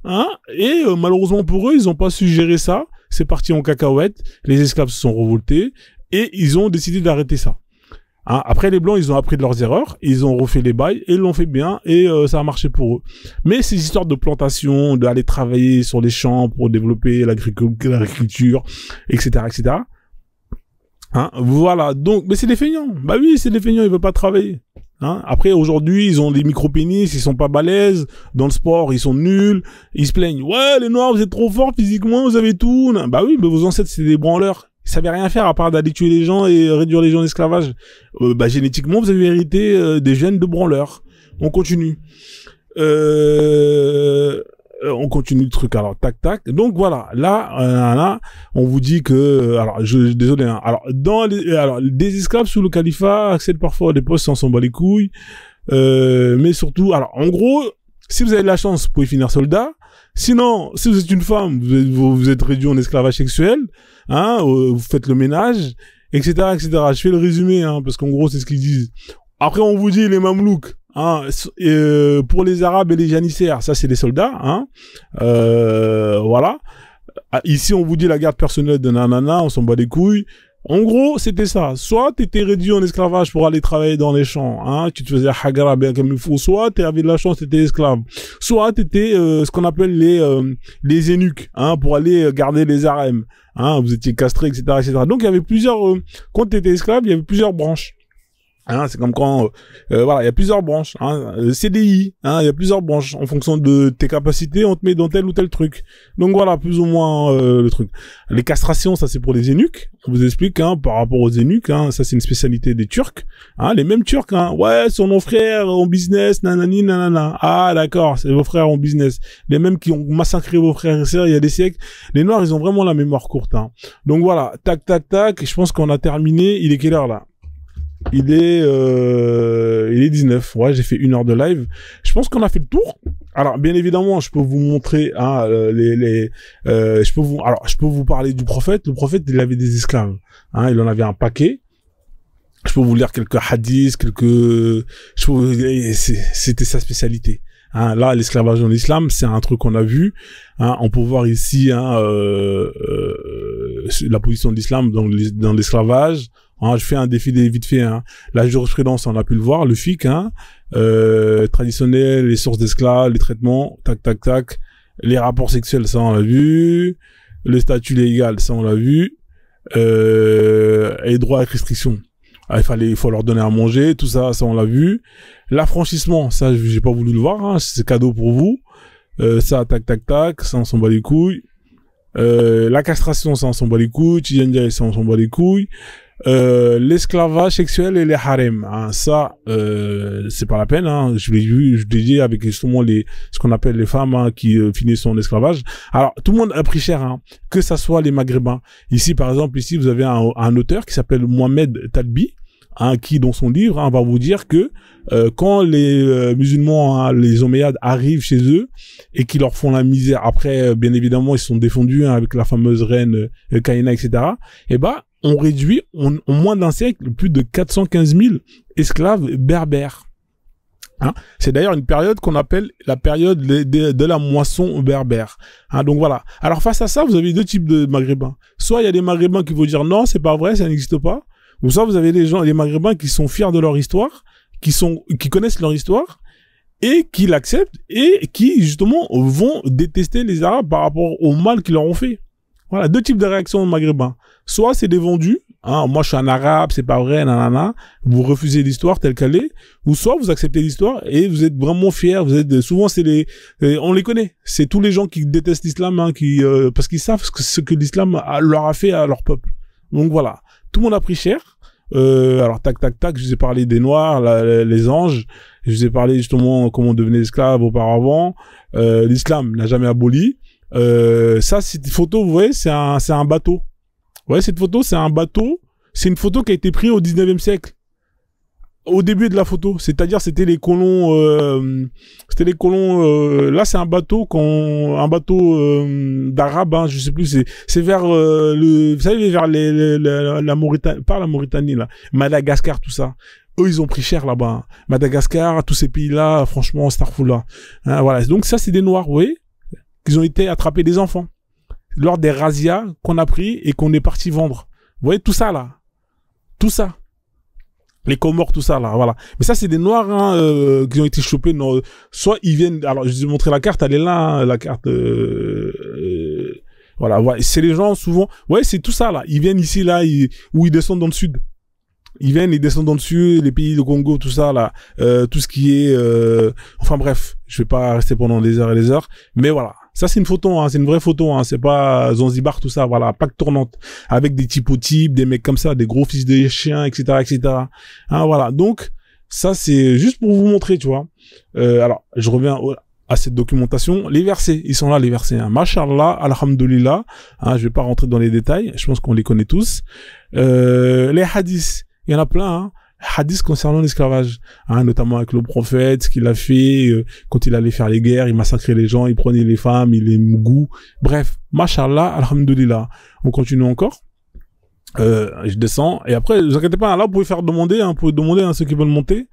hein, et malheureusement pour eux, ils n'ont pas su gérer ça. C'est parti en cacahuète. Les esclaves se sont révoltés et ils ont décidé d'arrêter ça. Hein, après, les Blancs, ils ont appris de leurs erreurs, ils ont refait les bails, et ils l'ont fait bien, et ça a marché pour eux. Mais ces histoires de plantation, d'aller travailler sur les champs pour développer l'agriculture, etc., etc. Hein, voilà, donc, mais c'est des feignants. Bah oui, c'est des feignants, ils veulent pas travailler. Hein, après, aujourd'hui, ils ont des micro-pénis, ils sont pas balèzes, dans le sport, ils sont nuls, ils se plaignent. Ouais, les Noirs, vous êtes trop forts physiquement, vous avez tout. Bah oui, mais vos ancêtres, c'est des branleurs. Ils savaient rien faire à part d'aller tuer les gens et réduire les gens en esclavage. Génétiquement, vous avez hérité des gènes de branleurs. On continue. On continue le truc. Alors, tac, tac. Donc voilà. Là, on vous dit que, alors, désolé. Hein, alors, des esclaves sous le califat accèdent parfois à des postes sans s'en bat les couilles. Mais surtout, alors, en gros, si vous avez de la chance, vous pouvez finir soldat. Sinon, si vous êtes une femme, vous êtes réduit en esclavage sexuel, hein, vous faites le ménage, etc., etc. Je fais le résumé, hein, parce qu'en gros, c'est ce qu'ils disent. Après, on vous dit les mamelouks, hein, pour les Arabes et les janissaires, ça c'est les soldats, hein, voilà. Ici, on vous dit la garde personnelle de nanana, on s'en bat les couilles. En gros, c'était ça. Soit t'étais réduit en esclavage pour aller travailler dans les champs, hein, tu te faisais hagara bien comme il faut, soit t'avais de la chance, t'étais esclave. Soit t'étais ce qu'on appelle les eunuques, hein, pour aller garder les harems, hein, vous étiez castré, etc., etc. Donc il y avait plusieurs, quand t'étais esclave, il y avait plusieurs branches. Hein, c'est comme quand, voilà, il y a plusieurs branches. Hein, le CDI, hein, il y a plusieurs branches. En fonction de tes capacités, on te met dans tel ou tel truc. Donc voilà, plus ou moins le truc. Les castrations, ça c'est pour les eunuques. On vous explique, hein, par rapport aux eunuques, hein, ça c'est une spécialité des Turcs. Hein, les mêmes Turcs, hein, ouais, sont nos frères en business, nanani, nanana. Ah d'accord, c'est vos frères en business. Les mêmes qui ont massacré vos frères et sœurs il y a des siècles. Les Noirs, ils ont vraiment la mémoire courte. Hein. Donc voilà, tac, tac, tac. Je pense qu'on a terminé. Il est quelle heure là? Il est 19. Ouais, j'ai fait 1 heure de live. Je pense qu'on a fait le tour. Alors, bien évidemment, je peux vous montrer, hein, je peux vous parler du prophète. Le prophète, il avait des esclaves. Hein, il en avait un paquet. Je peux vous lire quelques hadiths, c'était sa spécialité. Hein, là, l'esclavage en islam, c'est un truc qu'on a vu. Hein, on peut voir ici, hein, la position de l'islam dans l'esclavage. Hein, je fais un défilé vite fait. Hein. La jurisprudence, on a pu le voir, le fiqh, hein, traditionnel, les sources d'esclaves, les traitements, tac, tac, tac. Les rapports sexuels, ça on l'a vu. Le statut légal, ça on l'a vu. Et droit à restriction. Ah, il faut leur donner à manger, tout ça, ça on l'a vu. L'affranchissement, ça j'ai pas voulu le voir, hein, c'est cadeau pour vous. Ça, tac, tac, tac, ça on s'en bat les couilles. La castration, ça on s'en bat les couilles. Tijandia, ça on s'en bat les couilles. L'esclavage sexuel et les harems, hein, ça c'est pas la peine, hein. Je l'ai dit avec justement ce qu'on appelle les femmes, hein, qui finissent son esclavage. Alors tout le monde a pris cher, hein, que ça soit les maghrébins. Ici par exemple, ici vous avez un auteur qui s'appelle Mohamed Talbi, hein, qui dans son livre, hein, va vous dire que quand les musulmans, hein, les Omeyyades arrivent chez eux et qui leur font la misère, après bien évidemment ils se sont défendus, hein, avec la fameuse reine Kaina, etc. Et bah on réduit en moins d'un siècle plus de 415 000 esclaves berbères. Hein, c'est d'ailleurs une période qu'on appelle la période de la moisson berbère. Hein, donc voilà. Alors face à ça, vous avez deux types de maghrébins. Soit il y a des maghrébins qui vont dire non, c'est pas vrai, ça n'existe pas. Ou soit vous avez les maghrébins qui sont fiers de leur histoire, qui connaissent leur histoire et qui l'acceptent et qui justement vont détester les Arabes par rapport au mal qu'ils leur ont fait. Voilà, deux types de réactions maghrébins. Soit c'est des vendus, hein, moi je suis un arabe, c'est pas vrai, nanana, vous refusez l'histoire telle qu'elle est, ou soit vous acceptez l'histoire et vous êtes vraiment fiers, souvent c'est on les connaît, c'est tous les gens qui détestent l'islam, hein, parce qu'ils savent ce que l'islam leur a fait à leur peuple. Donc voilà, tout le monde a pris cher. Alors tac tac tac, je vous ai parlé des noirs, les anges, je vous ai parlé justement comment on devenait esclave auparavant. L'islam n'a jamais aboli. Ça, cette photo, vous voyez, c'est un bateau. Vous voyez, cette photo, c'est un bateau. C'est une photo qui a été prise au 19e siècle. Au début de la photo. C'est-à-dire, c'était les colons, là, c'est un bateau d'arabe, hein, je sais plus, c'est vers, vous savez, vers la Mauritanie, pas la Mauritanie, là. Madagascar, tout ça. Eux, ils ont pris cher là-bas. Hein. Madagascar, tous ces pays-là, franchement, Starfoula. Hein, voilà. Donc, ça, c'est des noirs, vous voyez? Qu'ils ont été attrapés des enfants lors des razzias qu'on a pris et qu'on est parti vendre. Vous voyez tout ça là, tout ça, les Comores, tout ça là, voilà. Mais ça c'est des noirs, hein, qui ont été chopés. Soit ils viennent. Alors je vous ai montré la carte, elle est là, hein, la carte. Voilà, c'est les gens souvent. Ouais, c'est tout ça là. Ils viennent ici là, où ils descendent dans le sud. Ils descendent dans le sud, les pays, le Congo, tout ça là, tout ce qui est. Enfin bref, je vais pas rester pendant des heures et des heures, mais voilà. Ça, c'est une photo, hein, c'est une vraie photo, hein, c'est pas Zanzibar, tout ça, voilà, Pâques tournante, avec des typotypes, des mecs comme ça, des gros fils de chiens, etc., etc. Hein, voilà, donc, ça, c'est juste pour vous montrer, tu vois. Alors, je reviens à cette documentation. Les versets, ils sont là, les versets, hein. Mashallah, alhamdulillah, hein, je vais pas rentrer dans les détails, je pense qu'on les connaît tous. Les hadiths, il y en a plein, hein. Hadith concernant l'esclavage, hein, notamment avec le prophète, ce qu'il a fait quand il allait faire les guerres, il massacrait les gens, il prenait les femmes, il les mougou. Bref, mashallah, alhamdulillah. On continue encore. Je descends et après, ne vous inquiétez pas, là vous pouvez faire demander, hein, vous pouvez demander à ceux qui veulent monter.